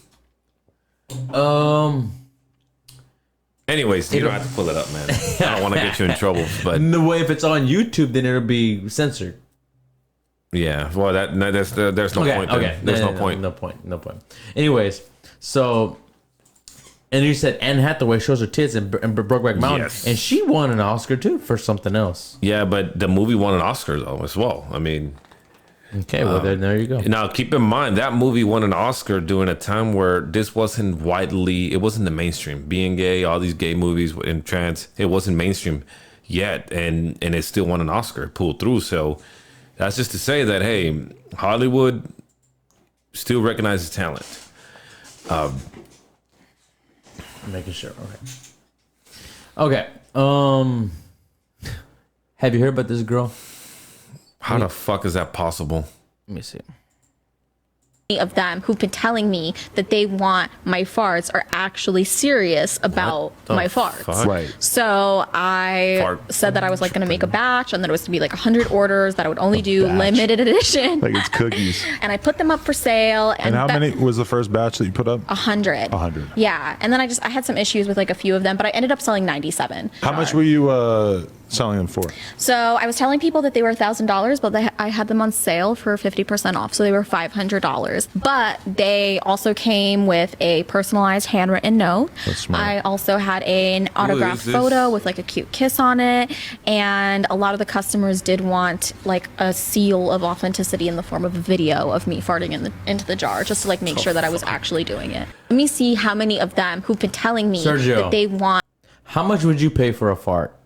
Anyways, you don't have to pull it up, man. I don't want to get you in trouble, but the way if it's on YouTube, then it'll be censored. Yeah, well, there's no point. Okay, There's no point. No point. Anyways, so. And you said Anne Hathaway shows her tits in Brokeback Mountain, yes. And she won an Oscar too for something else. Yeah, but the movie won an Oscar though as well. I mean, okay, well then there you go. Now keep in mind that movie won an Oscar during a time where this wasn't widely. It wasn't the mainstream. Being gay, all these gay movies and trans, it wasn't mainstream yet, and it still won an Oscar, pulled through. So that's just to say that hey, Hollywood still recognizes talent. Making sure. Okay. Have you heard about this girl? How the fuck is that possible? Let me see. Of them who've been telling me that they want my farts are actually serious about my farts. Fuck? Right. So I said that I was like going to make a batch and that it was to be like 100 orders that I would only do limited edition. Like it's cookies. And I put them up for sale. And how many was the first batch that you put up? 100. 100. Yeah. And then I had some issues with like a few of them, but I ended up selling 97. How much were you selling them for? So I was telling people that they were $1,000, but I had them on sale for 50% off. So they were $500. But they also came with a personalized handwritten note. That's smart. I also had an autographed photo with like a cute kiss on it. And a lot of the customers did want like a seal of authenticity in the form of a video of me farting into the jar, just to like make sure that I was actually doing it. Let me see how many of them who've been telling me that they want. How much would you pay for a fart?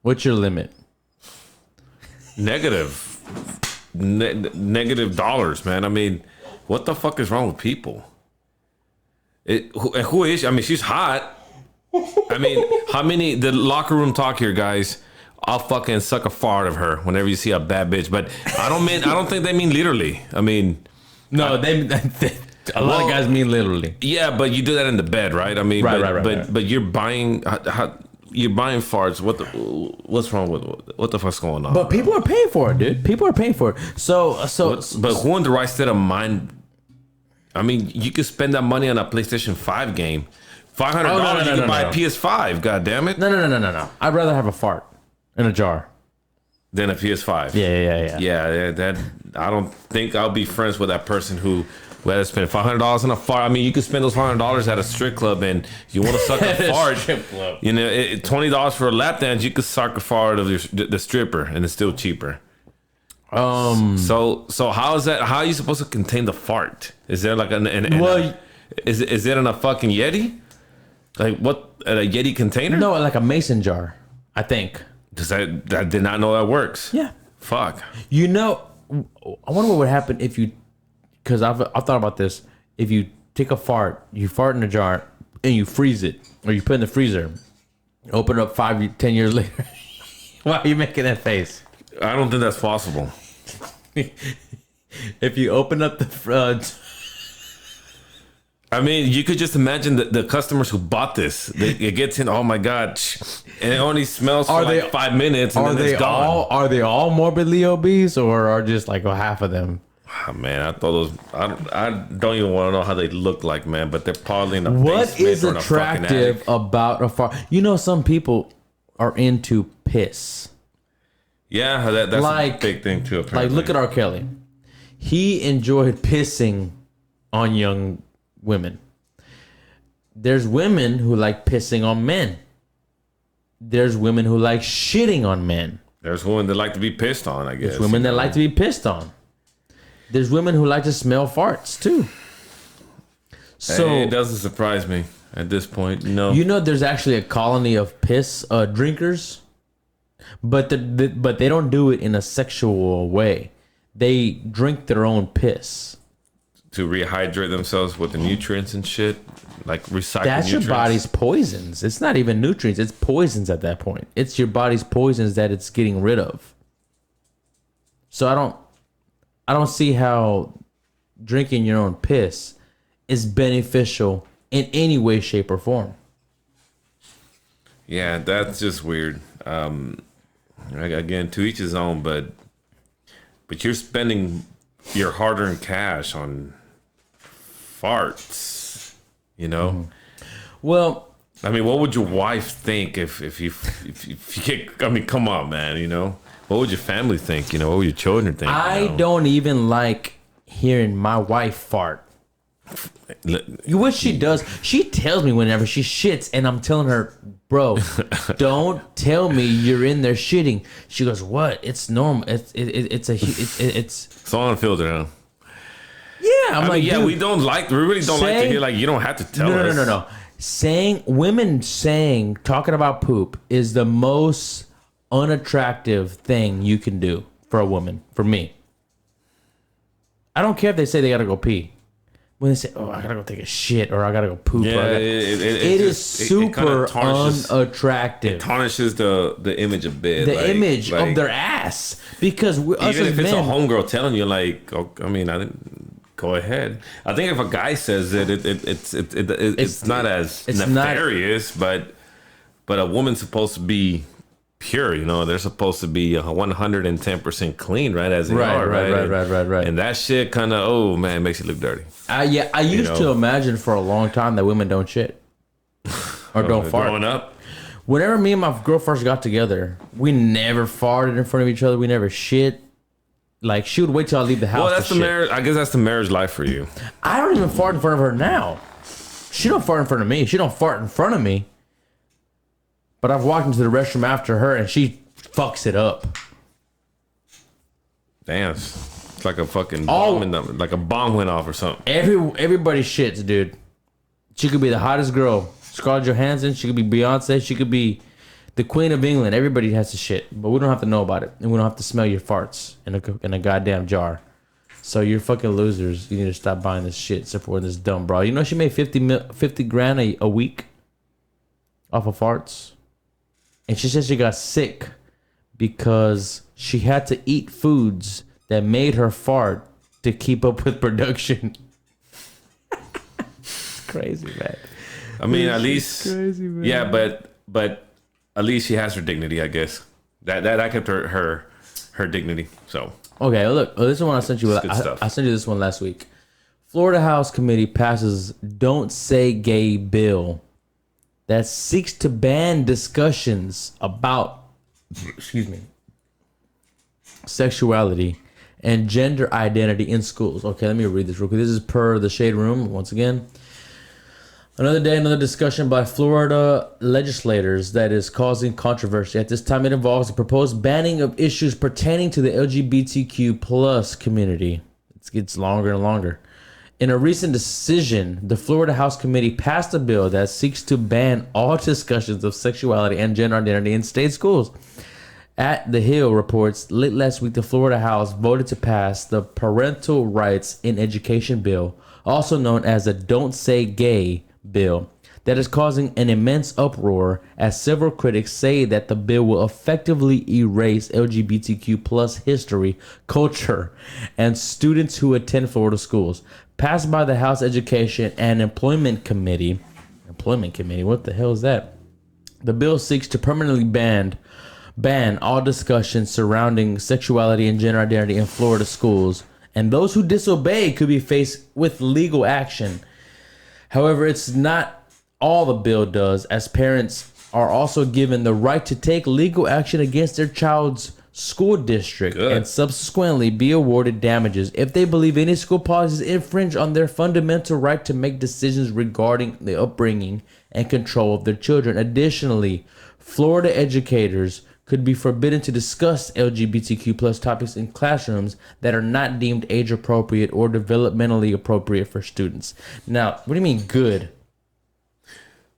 What's your limit? Negative dollars, man. I mean, what the fuck is wrong with people? Who is she? I mean, she's hot. I mean, how many, the locker room talk here, guys, I'll fucking suck a fart of her whenever you see a bad bitch. But I don't think they mean literally. I mean, no, a lot of guys mean literally. Yeah, but you do that in the bed, right? I mean, right. But you're buying. you're buying farts. What's wrong with what the fuck's going on? But people are paying for it, dude. People are paying for it. But who in the right state of mind? I mean, you could spend that money on a PlayStation 5 game. $500, you can buy a PS5. God damn it! No. I'd rather have a fart in a jar than a PS5. Yeah. Yeah, that I don't think I'll be friends with that person who had to spend $500 on a fart. I mean, you could spend those $500 at a strip club, and you want to suck a fart. Strip club. You know, $20 for a lap dance, you could suck a fart of the stripper, and it's still cheaper. So how is that? How are you supposed to contain the fart? Is there like is it in a fucking Yeti? Like what? At a Yeti container? No, like a mason jar, I think. I did not know that works. Yeah. Fuck. You know, I wonder what would happen if you, because I've thought about this. If you take a fart, you fart in a jar, and you freeze it, or you put it in the freezer, open it up 5-10 years later. Why are you making that face? I don't think that's possible. If you open up the front, I mean, you could just imagine the customers who bought this. It gets in. Oh my god! And it only smells for like 5 minutes, and then it's gone. Are they all morbidly obese, or are just like half of them? Oh, man, I thought those. I don't even want to know how they look like, man. But they're probably in the What is basement or in a fucking attractive attic. about a fart? You know, some people are into piss. Yeah, that's Like- a big thing too. Apparently. Like, look at R. Kelly. He enjoyed pissing on young women. There's women who like pissing on men. There's women who like shitting on men. There's women that like to be pissed on. I guess There's women that like to be pissed on. There's women who like to smell farts too. So Hey, it doesn't surprise me at this point. No, you know, there's actually a colony of piss drinkers, but but they don't do it in a sexual way. They drink their own piss. to rehydrate themselves with the nutrients and shit, like recycle. That's nutrients. your body's poisons. It's not even nutrients. It's poisons at that point. It's your body's poisons that it's getting rid of. So I don't see how drinking your own piss is beneficial in any way, shape, or form. Yeah, that's just weird. Again, to each his own, but you're spending your hard-earned cash on farts, you know. Well, I mean, what would your wife think if you get? I mean, come on, man. You know, what would your family think? You know, what would your children think? I don't even like hearing my wife fart. What she does, she tells me whenever she shits, and I'm telling her, bro, don't tell me you're in there shitting. She goes, what? It's normal. It's all unfiltered, huh? Yeah, I'm like, yeah, dude, we really don't like to hear, like, you don't have to tell us. No. Talking about poop is the most unattractive thing you can do for a woman, for me. I don't care if they say they gotta go pee. When they say, oh, I gotta go take a shit, or I gotta go poop. Yeah, it is super unattractive. It tarnishes the image a bit. The image of their ass. Because even if it's a homegirl telling you, like, oh, I mean, I didn't. Go ahead. I think if a guy says it's not as nefarious, but a woman's supposed to be pure. You know, they're supposed to be 110% clean, right? As they are, right. And that shit kind of, oh man, makes you look dirty. I used to imagine for a long time that women don't shit or don't fart. Growing up, whenever me and my girl first got together, we never farted in front of each other. We never shit. Like, she would wait till I leave the house. Well, that's the marriage. I guess that's the marriage life for you. I don't even fart in front of her now. She don't fart in front of me. She don't fart in front of me. But I've walked into the restroom after her, and she fucks it up. Damn, it's like a fucking bomb like a bomb went off or something. Everybody shits, dude. She could be the hottest girl, Scarlett Johansson. She could be Beyonce. She could be the Queen of England. Everybody has to shit, but we don't have to know about it, and we don't have to smell your farts in a goddamn jar. So you're fucking losers. You need to stop buying this shit, supporting this dumb bra. You know she made 50 grand a week off of farts, and she said she got sick because she had to eat foods that made her fart to keep up with production. It's crazy, man. I mean, at least, crazy, man. Yeah, but at least she has her dignity, I guess. That kept her dignity. So okay, look, this is one I sent you. Good stuff. I sent you this one last week. Florida House Committee passes "Don't Say Gay" bill that seeks to ban discussions about, sexuality and gender identity in schools. Okay, let me read this real quick. This is per the Shade Room once again. Another day, another discussion by Florida legislators that is causing controversy. At this time, it involves a proposed banning of issues pertaining to the LGBTQ plus community. It gets longer and longer. In a recent decision, the Florida House Committee passed a bill that seeks to ban all discussions of sexuality and gender identity in state schools. At The Hill reports, late last week, the Florida House voted to pass the Parental Rights in Education bill, also known as the Don't Say Gay bill, that is causing an immense uproar as several critics say that the bill will effectively erase LGBTQ plus history, culture, and students who attend Florida schools. Passed by the House Education and Employment Committee. What the hell is that? The bill seeks to permanently ban all discussions surrounding sexuality and gender identity in Florida schools, and those who disobey could be faced with legal action. However, it's not all the bill does, as parents are also given the right to take legal action against their child's school district and subsequently be awarded damages if they believe any school policies infringe on their fundamental right to make decisions regarding the upbringing and control of their children. Additionally, Florida educators could be forbidden to discuss LGBTQ plus topics in classrooms that are not deemed age appropriate or developmentally appropriate for students. Now, what do you mean good?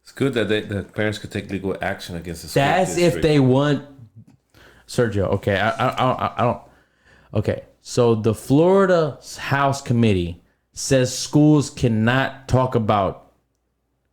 it's good that the parents could take legal action against the school That's district. if they want. Sergio, okay, I don't. Okay, so the Florida House Committee says schools cannot talk about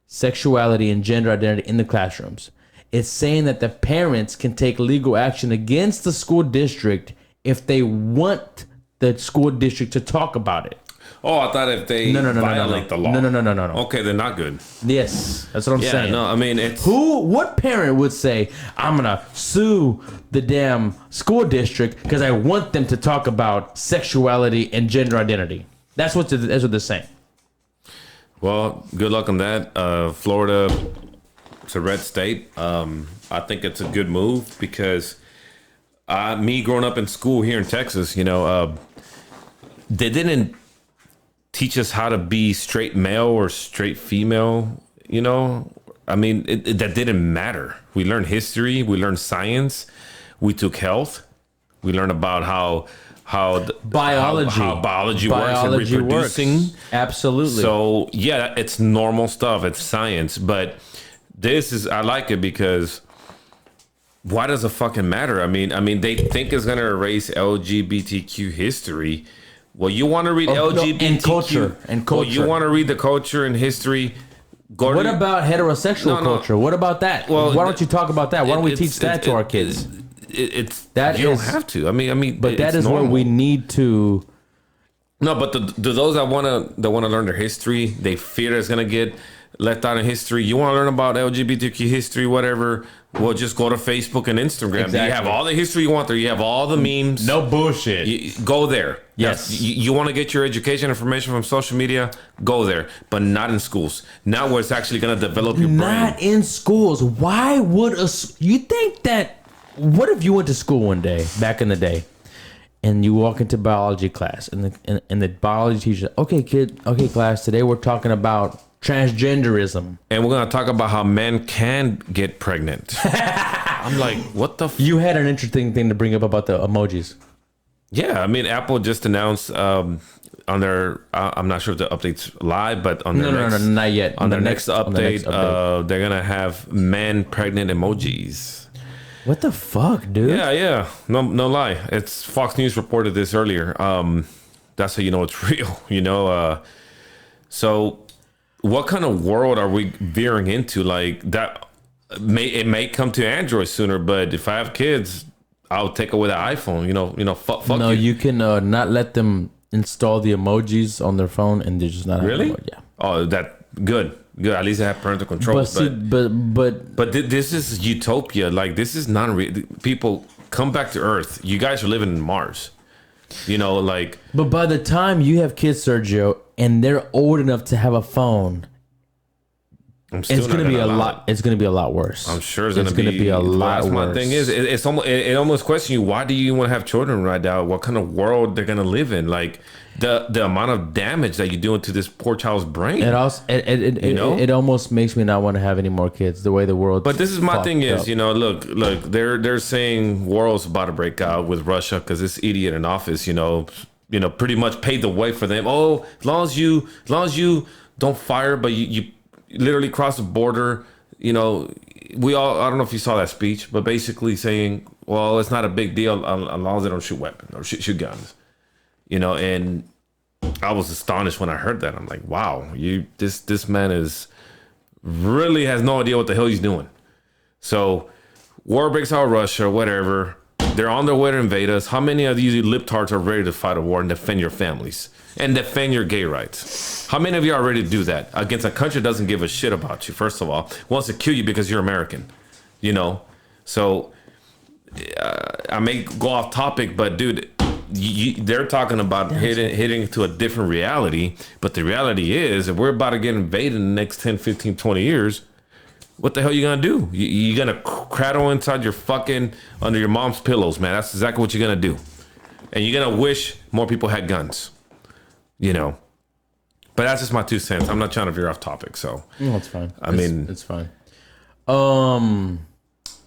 sexuality and gender identity in the classrooms. It's saying that the parents can take legal action against the school district if they want the school district to talk about it. Oh, I thought if they violate the law. No. Okay, they're not good. Yes, that's what I'm saying. Yeah, no, I mean, it's... What parent would say, I'm going to sue the damn school district because I want them to talk about sexuality and gender identity? That's what they're saying. Well, good luck on that. Florida, it's a red state. I think it's a good move because me growing up in school here in Texas, they didn't teach us how to be straight male or straight female, I mean, that didn't matter. We learned history, we learned science, we took health, we learned about how biology works and reproducing. Absolutely. So yeah, it's normal stuff. It's science, but I like it because why does it fucking matter? I mean, they think it's gonna erase LGBTQ history. Well, you want to read LGBTQ and culture. Well, you want to read the culture and history. What about heterosexual culture? What about that? Well, why don't you talk about that? Why don't we teach that to our kids? You don't have to. I mean, but that is normal. What we need to. No, but do those that want to learn their history, they fear it's gonna get left out in history. You want to learn about LGBTQ history, whatever. Well, just go to Facebook and Instagram. Exactly. You have all the history you want there. You have all the memes. No bullshit. Go there. Yes. You want to get your education information from social media? Go there. But not in schools. Not where it's actually going to develop your brain. Not in schools. Why would you think that? What if you went to school one day, back in the day, and you walk into biology class, and the biology teacher, okay, class, today we're talking about transgenderism. And we're going to talk about how men can get pregnant. I'm like, what the You had an interesting thing to bring up about the emojis. Yeah, I mean, Apple just announced on their, I'm not sure if the update's live, but on their no, not yet. On their next update, they're going to have men pregnant emojis. What the fuck, dude? Yeah. No lie. It's Fox News reported this earlier. That's how you know it's real, So what kind of world are we veering into? Like that it may come to Android sooner, but if I have kids, I'll take away the iPhone. Fuck no, you can not let them install the emojis on their phone, and they're just not really. Yeah. Oh, that good. Good. At least they have parental control. But this is utopia. Like, this is not real. People come back to Earth. You guys are living in Mars. You know, like. But by the time you have kids, Sergio, and they're old enough to have a phone, it's going to be a lot. It's going to be a lot worse. I'm sure it's going to be a lot worse. My thing is, it almost questions you. Why do you want to have children right now? What kind of world they're going to live in? Like the amount of damage that you're doing to this poor child's brain. It also, it almost makes me not want to have any more kids. The way the world. But this is my thing is, you know, look, they're saying war's about to break out with Russia because this idiot in office, you know, pretty much paved the way for them. Oh, as long as you don't fire, but you literally cross the border, you know, I don't know if you saw that speech, but basically saying, well, it's not a big deal as long as they don't shoot weapons or shoot guns, you know. And I was astonished when I heard that. I'm like, wow, this man really has no idea what the hell he's doing. So war breaks out with Russia or whatever. They're on their way to invade us. How many of you libtards are ready to fight a war and defend your families and defend your gay rights? How many of you are ready to do that against a country that doesn't give a shit about you? First of all, wants to kill you because you're American, you know? So I may go off topic, but dude, they're talking about hitting to a different reality. But the reality is, if we're about to get invaded in the next 10, 15, 20 years, what the hell are you gonna do? You're gonna cradle inside under your mom's pillows, man. That's exactly what you're gonna do. And you're gonna wish more people had guns, you know. But that's just my 2 cents. I'm not trying to veer off topic, so. No, it's fine. It's fine.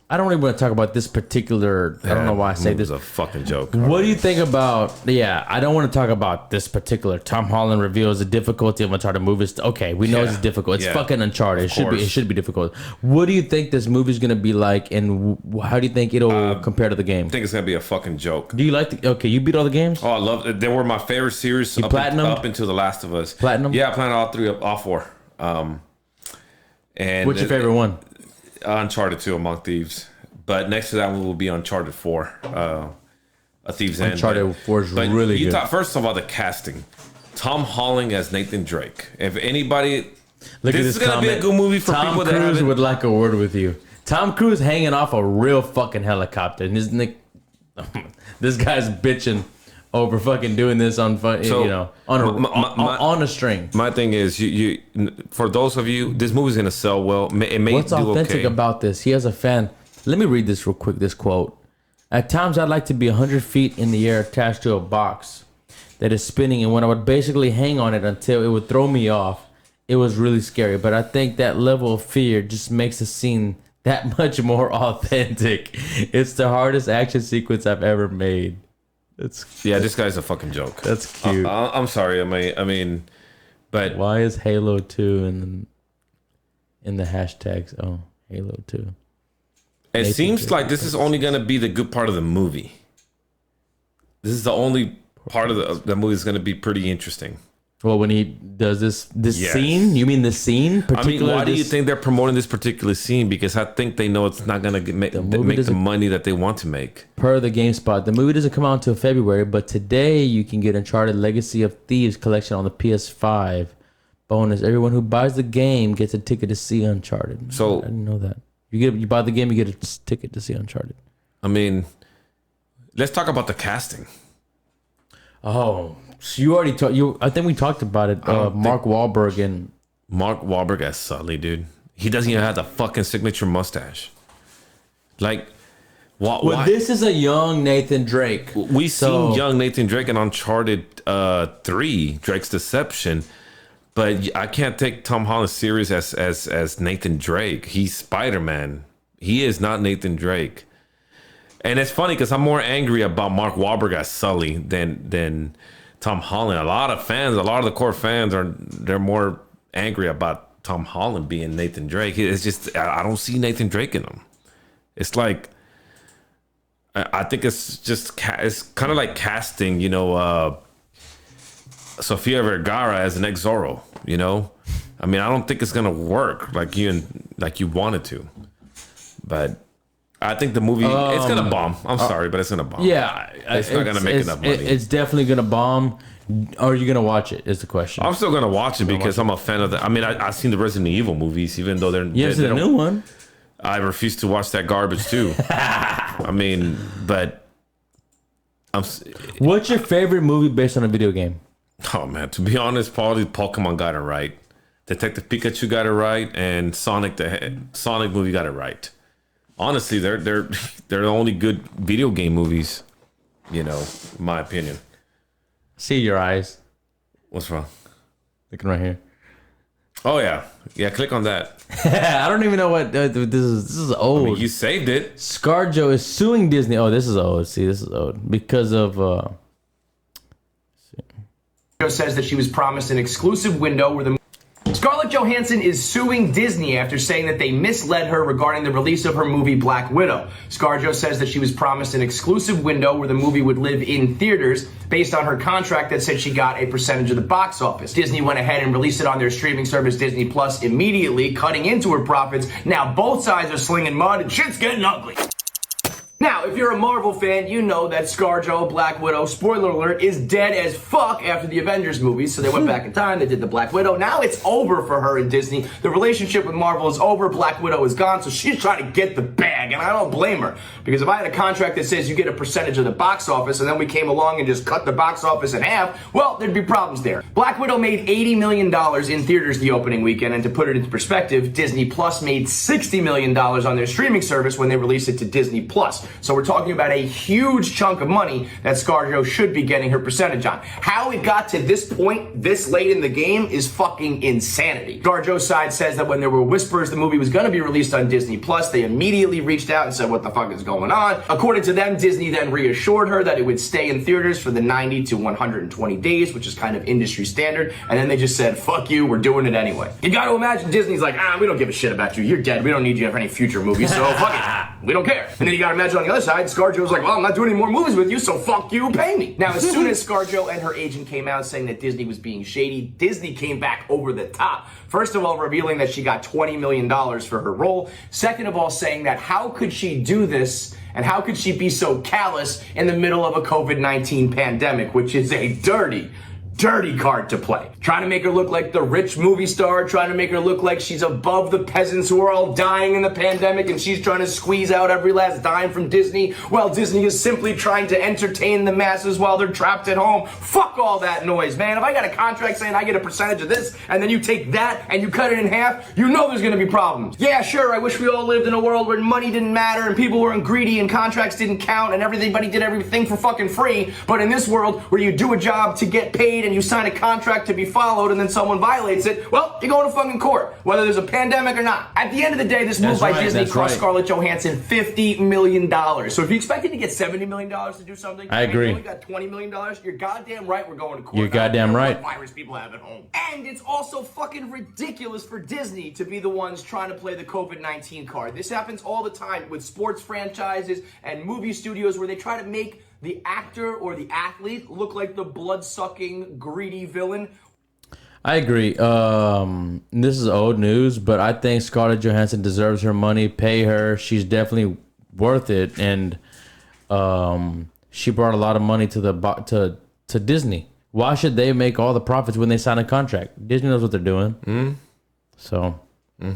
I don't even want to talk about this particular. I don't know why I say this. It's a fucking joke. What do you think about? Yeah, I don't want to talk about this particular. Tom Holland reveals the difficulty of Uncharted movies. Okay, we know it's difficult. It's fucking Uncharted. It should be difficult. What do you think this movie's gonna be like, and how do you think it'll compare to the game? I think it's gonna be a fucking joke. Do you like Okay, you beat all the games? Oh, I love it. They were my favorite series. Up until The Last of Us. Platinum? Yeah, I platinum all 4. And what's your favorite one? Uncharted 2, Among Thieves. But next to that one will be Uncharted 4, A Thief's End. Uncharted 4 is really good. First of all, the casting. Tom Holland as Nathan Drake. If anybody... Look this at is going to be a good movie for Tom people Cruise that haven't... would like a word with you. Tom Cruise hanging off a real fucking helicopter. And this guy's bitching over fucking doing this on a string. My thing is, you for those of you, this movie's going to sell well. It may What's do authentic about this? He has a fan... Let me read this real quick, this quote. At times, I'd like to be 100 feet in the air attached to a box that is spinning, and when I would basically hang on it until it would throw me off, it was really scary. But I think that level of fear just makes the scene that much more authentic. It's the hardest action sequence I've ever made. This guy's a fucking joke. That's cute. I'm sorry. I mean, but... Why is Halo 2 in the hashtags? Oh, Halo 2. It seems like this is only going to be the good part of the movie. This is the only part of the movie that's going to be pretty interesting. Well, when he does this scene, you mean the scene? I mean, why do you think they're promoting this particular scene? Because I think they know it's not going to make the money that they want to make. Per the GameSpot, the movie doesn't come out until February, but today you can get Uncharted Legacy of Thieves collection on the PS5. Bonus: everyone who buys the game gets a ticket to see Uncharted. So I didn't know that. You buy the game, you get a ticket to see Uncharted. I mean, let's talk about the casting. Oh, so you already talked. I think we talked about it. Mark Wahlberg as Sully, dude. He doesn't even have the fucking signature mustache. Like, why? This is a young Nathan Drake. We've seen young Nathan Drake in Uncharted 3, Drake's Deception. But I can't take Tom Holland serious as Nathan Drake. He's Spider-Man. He is not Nathan Drake. And it's funny because I'm more angry about Mark Wahlberg as Sully than Tom Holland. A lot of the core fans they're more angry about Tom Holland being Nathan Drake. It's just I don't see Nathan Drake in him. It's like I think it's kind of like casting, Sofia Vergara as an ex-Zorro, I mean, I don't think it's gonna work like you wanted to, but I think the movie it's gonna bomb. I'm sorry, but it's gonna bomb. Yeah, it's not gonna make enough money. It's definitely gonna bomb. Are you gonna watch it? Is the question. I'm still gonna watch it because I'm a fan of the. I mean, I've seen the Resident Evil movies, even though they're. You haven't seen the new one? I refuse to watch that garbage too. I mean, but what's your favorite movie based on a video game? Oh man, to be honest, probably Pokemon got it right. Detective Pikachu got it right, and Sonic movie got it right. Honestly, they're the only good video game movies, in my opinion. See your eyes. What's wrong? Looking right here. Oh yeah, click on that. I don't even know what this is. This is old. I mean, you saved it. ScarJo is suing Disney. Oh, this is old. See, this is old because of. Says that she was promised an exclusive window where the Scarlett Johansson is suing Disney after saying that they misled her regarding the release of her movie Black Widow. ScarJo says that she was promised an exclusive window where the movie would live in theaters based on her contract that said she got a percentage of the box office. Disney went ahead and released it on their streaming service Disney Plus immediately, cutting into her profits. Now both sides are slinging mud and shit's getting ugly. Now, if you're a Marvel fan, you know that ScarJo, Black Widow, spoiler alert, is dead as fuck after the Avengers movies. So they went back in time, they did the Black Widow. Now it's over for her and Disney. The relationship with Marvel is over, Black Widow is gone, so she's trying to get the bag, and I don't blame her. Because if I had a contract that says you get a percentage of the box office, and then we came along and just cut the box office in half, well, there'd be problems there. Black Widow made $80 million in theaters the opening weekend, and to put it into perspective, Disney Plus made $60 million on their streaming service when they released it to Disney Plus. So we're talking about a huge chunk of money that ScarJo should be getting her percentage on. How it got to this point, this late in the game, is fucking insanity. ScarJo's side says that when there were whispers the movie was going to be released on Disney Plus, they immediately reached out and said, what the fuck is going on? According to them, Disney then reassured her that it would stay in theaters for the 90 to 120 days, which is kind of industry standard. And then they just said, fuck you, we're doing it anyway. You got to imagine Disney's like, we don't give a shit about you. You're dead. We don't need you for any future movies, so fuck it. We don't care. And then you got to imagine on the other side, ScarJo's like, well, I'm not doing any more movies with you, so fuck you, pay me. Now, as soon as ScarJo and her agent came out saying that Disney was being shady, Disney came back over the top. First of all, revealing that she got $20 million for her role. Second of all, saying that how could she do this and how could she be so callous in the middle of a COVID-19 pandemic, which is a dirty card to play. Trying to make her look like the rich movie star, trying to make her look like she's above the peasants who are all dying in the pandemic and she's trying to squeeze out every last dime from Disney, while Disney is simply trying to entertain the masses while they're trapped at home. Fuck all that noise, man. If I got a contract saying I get a percentage of this and then you take that and you cut it in half, you know there's gonna be problems. Yeah, sure, I wish we all lived in a world where money didn't matter and people weren't greedy and contracts didn't count and everybody did everything for fucking free, but in this world where you do a job to get paid and you sign a contract to be followed and then someone violates it, well, you're going to fucking court, whether there's a pandemic or not. At the end of the day, this move by Disney cost Scarlett Johansson $50 million. So if you expected to get $70 million to do something, I agree. You only got $20 million, you're goddamn right we're going to court. You're goddamn right. What virus people have at home. And it's also fucking ridiculous for Disney to be the ones trying to play the COVID-19 card. This happens all the time with sports franchises and movie studios where they try to make the actor or the athlete look like the blood-sucking, greedy villain. I agree. This is old news, but I think Scarlett Johansson deserves her money. Pay her. She's definitely worth it, and she brought a lot of money to Disney. Why should they make all the profits when they sign a contract? Disney knows what they're doing. So, I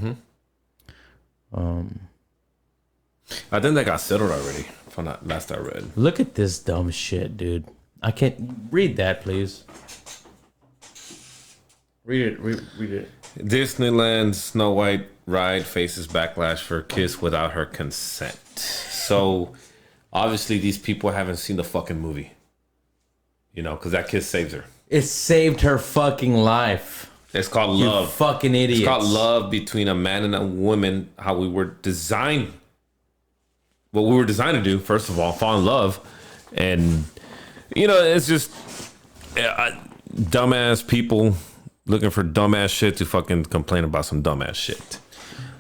think that got settled already. From that last I read. Look at this dumb shit, dude. I can't read that, please. Read it. Read it. Disneyland Snow White ride faces backlash for kiss without her consent. So obviously these people haven't seen the fucking movie. Because that kiss saves her. It saved her fucking life. It's called love. You fucking idiots. It's called love between a man and a woman. How we were designed. What we were designed to do, first of all, fall in love. And, it's just dumbass people looking for dumbass shit to fucking complain about some dumbass shit.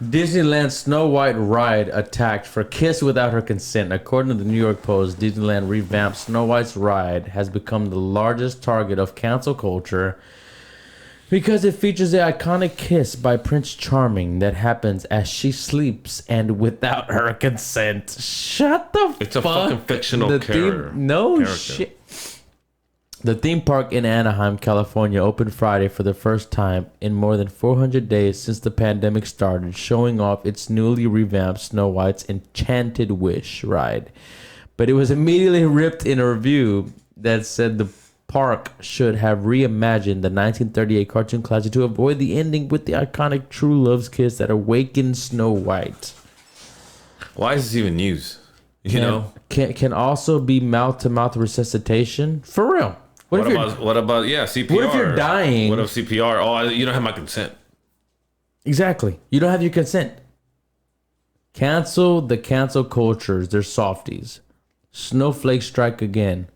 Disneyland Snow White ride attacked for kiss without her consent. According to the New York Post, Disneyland revamped Snow White's ride has become the largest target of cancel culture Because it features the iconic kiss by Prince Charming that happens as she sleeps and without her consent. Shut the fuck. It's a fucking fictional character. Shit. The theme park in Anaheim, California opened Friday for the first time in more than 400 days since the pandemic started, showing off its newly revamped Snow White's Enchanted Wish ride. But it was immediately ripped in a review that said the park should have reimagined the 1938 cartoon classic to avoid the ending with the iconic true love's kiss that awakened Snow White. Why is this even news? You know? Can also be mouth-to-mouth resuscitation. For real. What about CPR? What if you're dying? What if CPR? Oh, you don't have my consent. Exactly. You don't have your consent. Cancel the cancel cultures. They're softies. Snowflake strike again.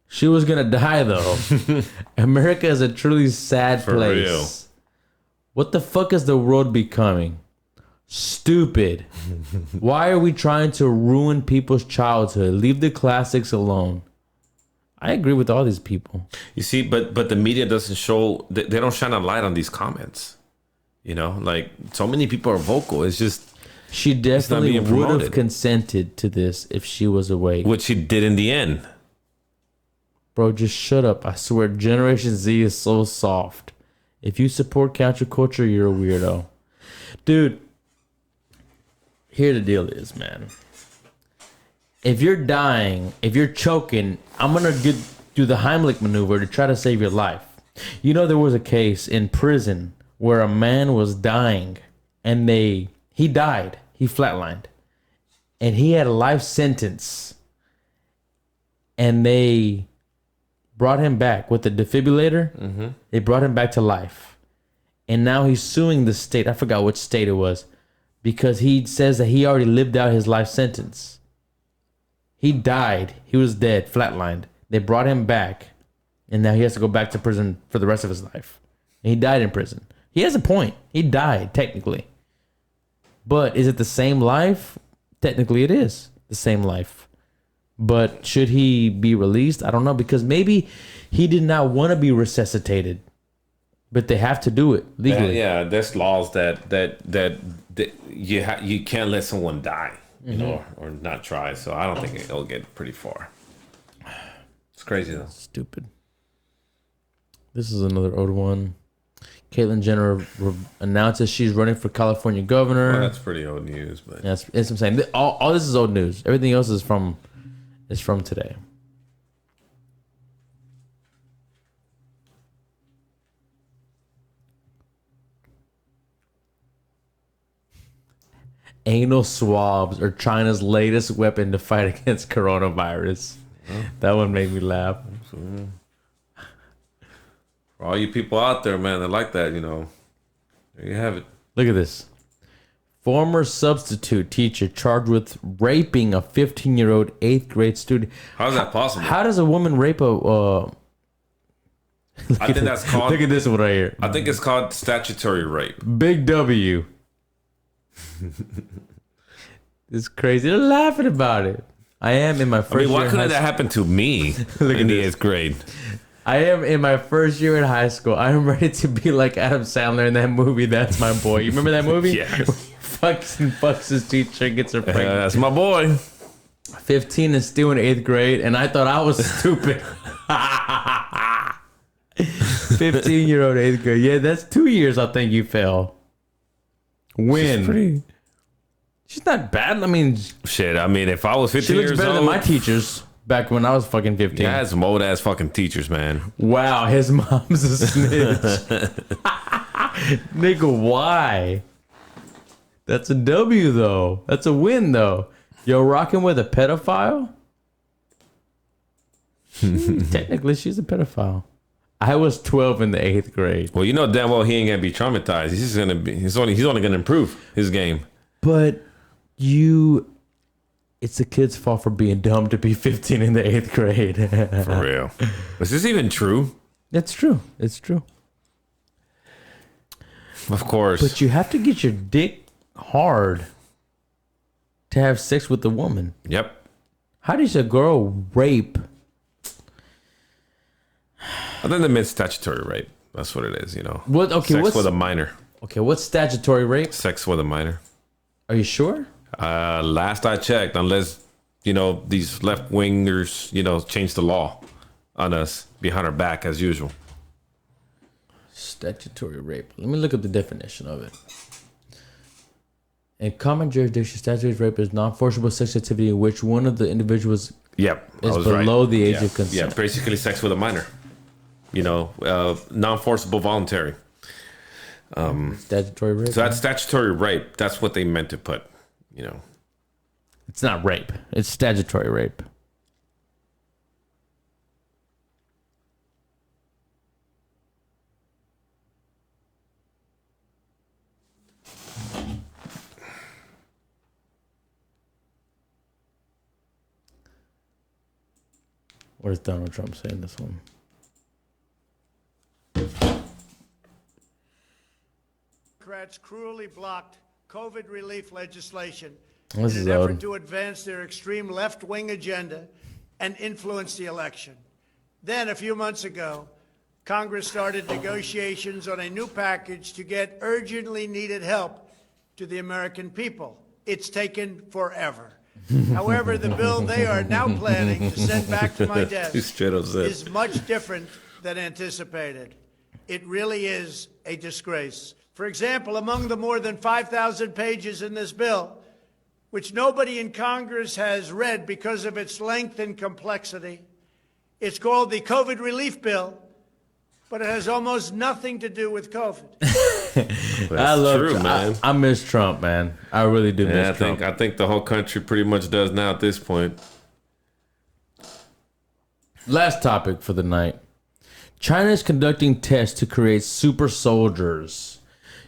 She was gonna die though. America is a truly sad place. Real. What the fuck is the world becoming? Stupid. Why are we trying to ruin people's childhood? Leave the classics alone. I agree with all these people. You see, but the media doesn't show. They don't shine a light on these comments. You know, like so many people are vocal. It's just she definitely would have consented to this if she was awake. Which she did in the end. Bro, just shut up. I swear, Generation Z is so soft. If you support counterculture, you're a weirdo. Dude, here the deal is, man. If you're dying, if you're choking, I'm going to do the Heimlich maneuver to try to save your life. You know, there was a case in prison where a man was dying and he died. He flatlined. And he had a life sentence. And they brought him back with the defibrillator. Mm-hmm. They brought him back to life. And now he's suing the state. I forgot which state it was. Because he says that he already lived out his life sentence. He died. He was dead, flatlined. They brought him back. And now he has to go back to prison for the rest of his life. And he died in prison. He has a point. He died, technically. But is it the same life? Technically, it is the same life. But should he be released? I don't know. Because maybe he did not want to be resuscitated. But they have to do it legally. Yeah, there's laws that you can't let someone die. You know, or not try. So I don't think it'll get pretty far. It's crazy though. Stupid. This is another old one. Caitlyn Jenner announces she's running for California governor. Well, that's pretty old news, but yeah, it's what I'm saying. All this is old news. Everything else is from today. Anal swabs are China's latest weapon to fight against coronavirus. That one made me laugh. For all you people out there, man, that like that, you know, there you have it. Look at this. Former substitute teacher charged with raping a 15-year-old 8th grade student. How is that possible? How does a woman rape a... I think that's called... Look at this one right here. I think it's called statutory rape. Big W. It's crazy. They're laughing about it. I am in my first year. Why couldn't that happen to me in the 8th grade? I am in my first year in high school. I am ready to be like Adam Sandler in that movie, That's My Boy. You remember that movie? Yeah. fucks his teacher and gets her pregnant. That's my boy. 15 and still in 8th grade, and I thought I was stupid. 15-year-old 8th grade. Yeah, that's 2 years I think you fell. Win. She's not bad. I mean, shit. I mean, if I was 15 years old, she looks better than my teachers back when I was fucking 15. Yeah, some old ass fucking teachers, man. Wow, his mom's a snitch. Nigga, why? That's a W though. That's a win though. Yo, rocking with a pedophile? Technically, she's a pedophile. I was 12 in the 8th grade. Well, you know damn well he ain't gonna be traumatized. He's only gonna improve his game. But it's the kid's fault for being dumb to be 15 in the 8th grade. For real. Is this even true? It's true. It's true. Of course. But you have to get your dick hard to have sex with a woman. Yep. How does a girl rape? I think they meant statutory rape. That's what it is, you know. What? Okay, Sex what's with a minor. okay? What's statutory rape? Sex with a minor. Are you sure? Last I checked, unless, you know, these left wingers, you know, change the law on us behind our back as usual. Statutory rape. Let me look up the definition of it. In common jurisdiction, statutory rape is non-forcible sex activity in which one of the individuals Yep, I is was below right. the age Yeah. of consent. Yeah, basically sex with a minor. You know, non-forcible voluntary. Statutory rape. So that's statutory rape. That's what they meant to put, you know. It's not rape. It's statutory rape. What is Donald Trump saying this one? Democrats cruelly blocked COVID relief legislation This in is an effort odd. to advance their extreme left-wing agenda and influence the election. Then, a few months ago, Congress started negotiations on a new package to get urgently needed help to the American people. It's taken forever. However, the bill they are now planning to send back to my desk He's straight up said. is much different than anticipated. It really is a disgrace. For example, among the more than 5,000 pages in this bill, which nobody in Congress has read because of its length and complexity, it's called the COVID Relief Bill, but it has almost nothing to do with COVID. I love true, Trump. man. I miss Trump, man. I really do Yeah, miss Trump. I think the whole country pretty much does now at this point. Last topic for the night. China is conducting tests to create super soldiers.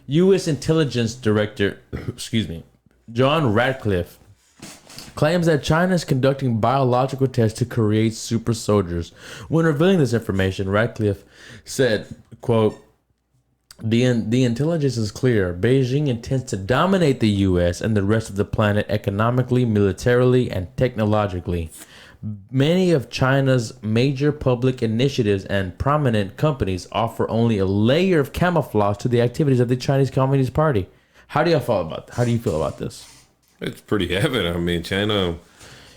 U.S. Intelligence Director, excuse me, John Ratcliffe, claims that China is conducting biological tests to create super soldiers. When revealing this information, Ratcliffe said, quote, the intelligence is clear. Beijing intends to dominate the U.S. and the rest of the planet economically, militarily, and technologically. Many of China's major public initiatives and prominent companies offer only a layer of camouflage to the activities of the Chinese Communist Party. How do you feel about this? It's pretty evident. I mean, China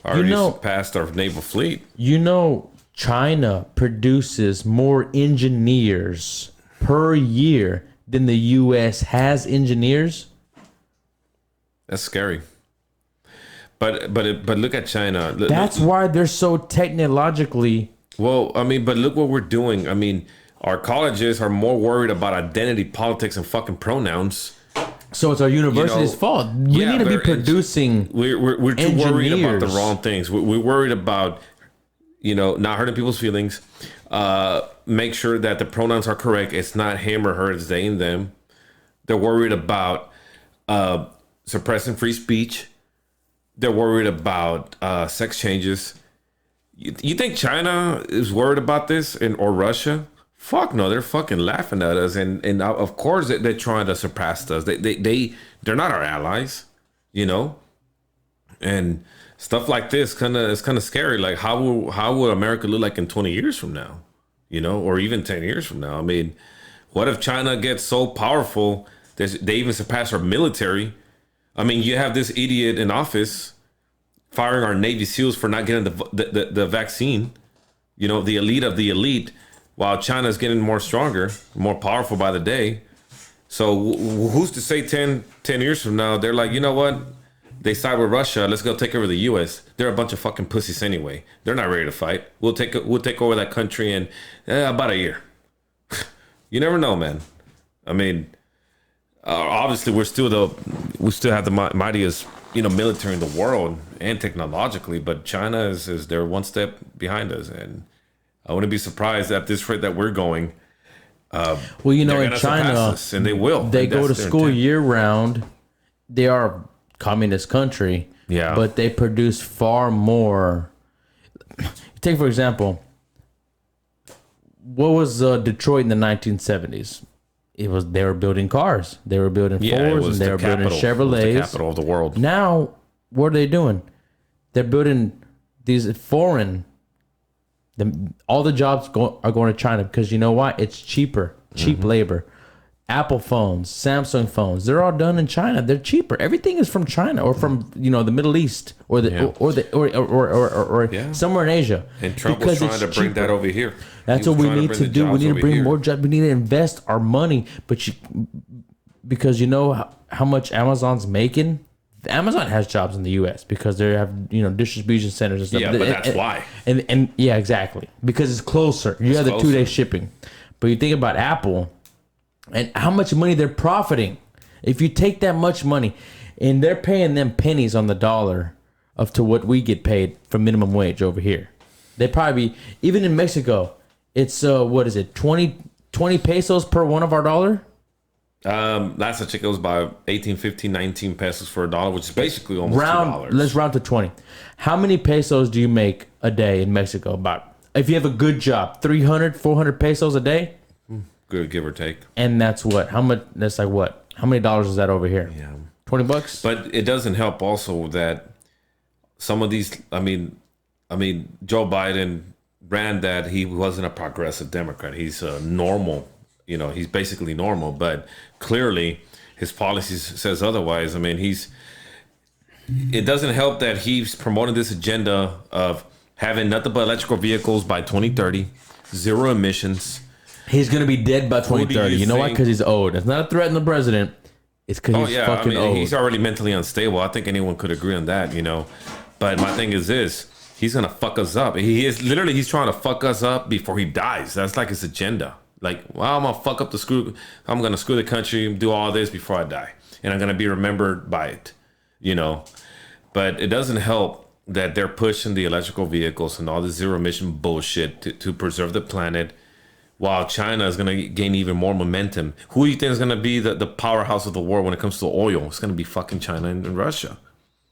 already surpassed our naval fleet. You know, China produces more engineers per year than the U.S. has engineers. That's scary. But look at China. That's why they're so technologically. Well, I mean, but look what we're doing. I mean, our colleges are more worried about identity politics and fucking pronouns. So it's our university's fault. We need to be producing. We're too worried about the engineers. wrong things. We're worried about, you know, not hurting people's feelings. Make sure that the pronouns are correct. It's not him or her. It's they and them. They're worried about suppressing free speech. They're worried about sex changes. You think China is worried about this or Russia? Fuck no, they're fucking laughing at us, and of course they're trying to surpass us. They're not our allies, you know, and stuff like this is kind of scary. Like how will America look like in 20 years from now, you know, or even 10 years from now? I mean, what if China gets so powerful that they even surpass our military? I mean, you have this idiot in office firing our Navy SEALs for not getting the vaccine, you know, the elite of the elite, while China's getting more stronger, more powerful by the day. So who's to say 10 years from now, they're like, you know what? They side with Russia. Let's go take over the U.S. They're a bunch of fucking pussies anyway. They're not ready to fight. We'll take over that country in about a year. You never know, man. I mean, obviously we still have the mightiest, you know, military in the world and technologically, but China is they're one step behind us, and I wouldn't be surprised at this rate that we're going. Well, you know, in China, us, and they will. They And go to that's their school intent. year round. They are a communist country. Yeah. But they produce far more. Take, for example, what was Detroit in the 1970s? They were building cars. They were building Fords, and they were building Chevrolets. It was the capital of the world. Now, what are they doing? They're building these foreign. All the jobs are going to China because you know why? It's cheaper. cheap labor. Apple phones, Samsung phones, they're all done in China. They're cheaper. Everything is from China or from the Middle East or somewhere in Asia. And Trump was trying to bring that over here. That's what we need to do. We need to bring more jobs. We need to invest our money, because you know how much Amazon's making. Amazon has jobs in the U.S. because they have distribution centers and stuff. Yeah, but that's why. And yeah, exactly, because it's closer. You have the 2-day shipping. But you think about Apple and how much money they're profiting. If you take that much money and they're paying them pennies on the dollar up to what we get paid for minimum wage over here, they probably even in Mexico, it's what is it, 20 pesos per one of our dollar. Last I checked, it was about 18, 15, 19 pesos for a dollar, which is basically almost $2. Let's round to 20. How many pesos do you make a day in Mexico? About, if you have a good job, 300, 400 pesos a day? Good, give or take. And that's what? How much? That's like what? How many dollars is that over here? Yeah. $20? But it doesn't help also that some of these, I mean, Joe Biden ran that he wasn't a progressive Democrat. He's a normal, he's basically normal, but clearly his policies says otherwise. I mean, it doesn't help that he's promoting this agenda of having nothing but electrical vehicles by 2030, zero emissions. He's going to be dead by 2030. You know why? Because he's old. It's not a threat on the president. It's because he's fucking old. He's already mentally unstable. I think anyone could agree on that, But my thing is this. He's going to fuck us up. He's trying to fuck us up before he dies. That's like his agenda. Like, well, I'm going to fuck up I'm going to screw the country and do all this before I die. And I'm going to be remembered by it, But it doesn't help that they're pushing the electrical vehicles and all this zero emission bullshit to preserve the planet, while China is going to gain even more momentum. Who do you think is going to be the powerhouse of the world when it comes to oil? It's going to be fucking China and Russia.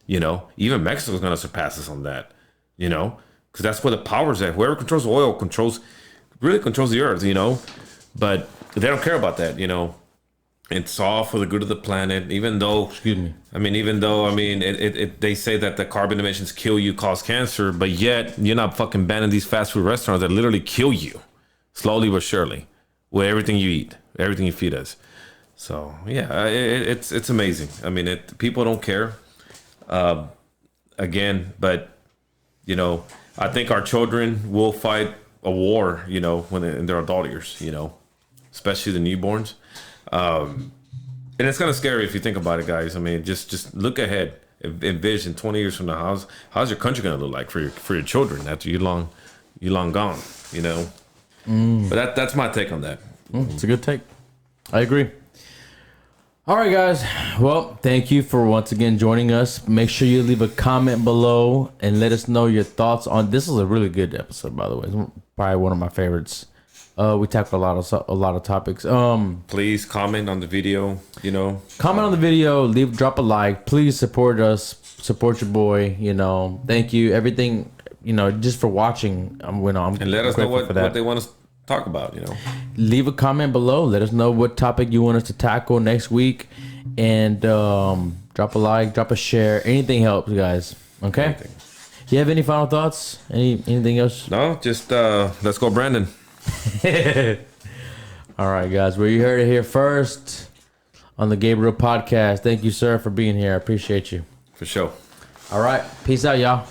Even Mexico is going to surpass us on that, because that's where the power's at. Whoever controls oil really controls the earth, But they don't care about that, It's all for the good of the planet, even though... Excuse me. They say that the carbon emissions kill you, cause cancer, but yet you're not fucking banning these fast food restaurants that literally kill you. Slowly but surely, with everything you eat, everything you feed us. So yeah, it's amazing. People don't care. Again, but I think our children will fight a war. When in their adult years. Especially the newborns. And it's kind of scary if you think about it, guys. Just look ahead, envision 20 years from now. How's your country gonna look like for your children after you long gone? But that's my take on that. It's a good take. I agree. All right, guys. Well, thank you for once again joining us. Make sure you leave a comment below and let us know your thoughts on this. Is a really good episode, by the way. It's probably one of my favorites. We tackled a lot of topics. Please comment on the video. Comment on the video. Drop a like. Please support us. Support your boy. Thank you. Everything. Just for watching. I'm and let us know what they want us to talk about. Leave a comment below. Let us know what topic you want us to tackle next week, and drop a like, drop a share. Anything helps, guys. Okay. Anything. You have any final thoughts? Anything else? No. Just let's go, Brandon. All right, guys. Well, you heard it here first on the Gabriel Podcast. Thank you, sir, for being here. I appreciate you. For sure. All right. Peace out, y'all.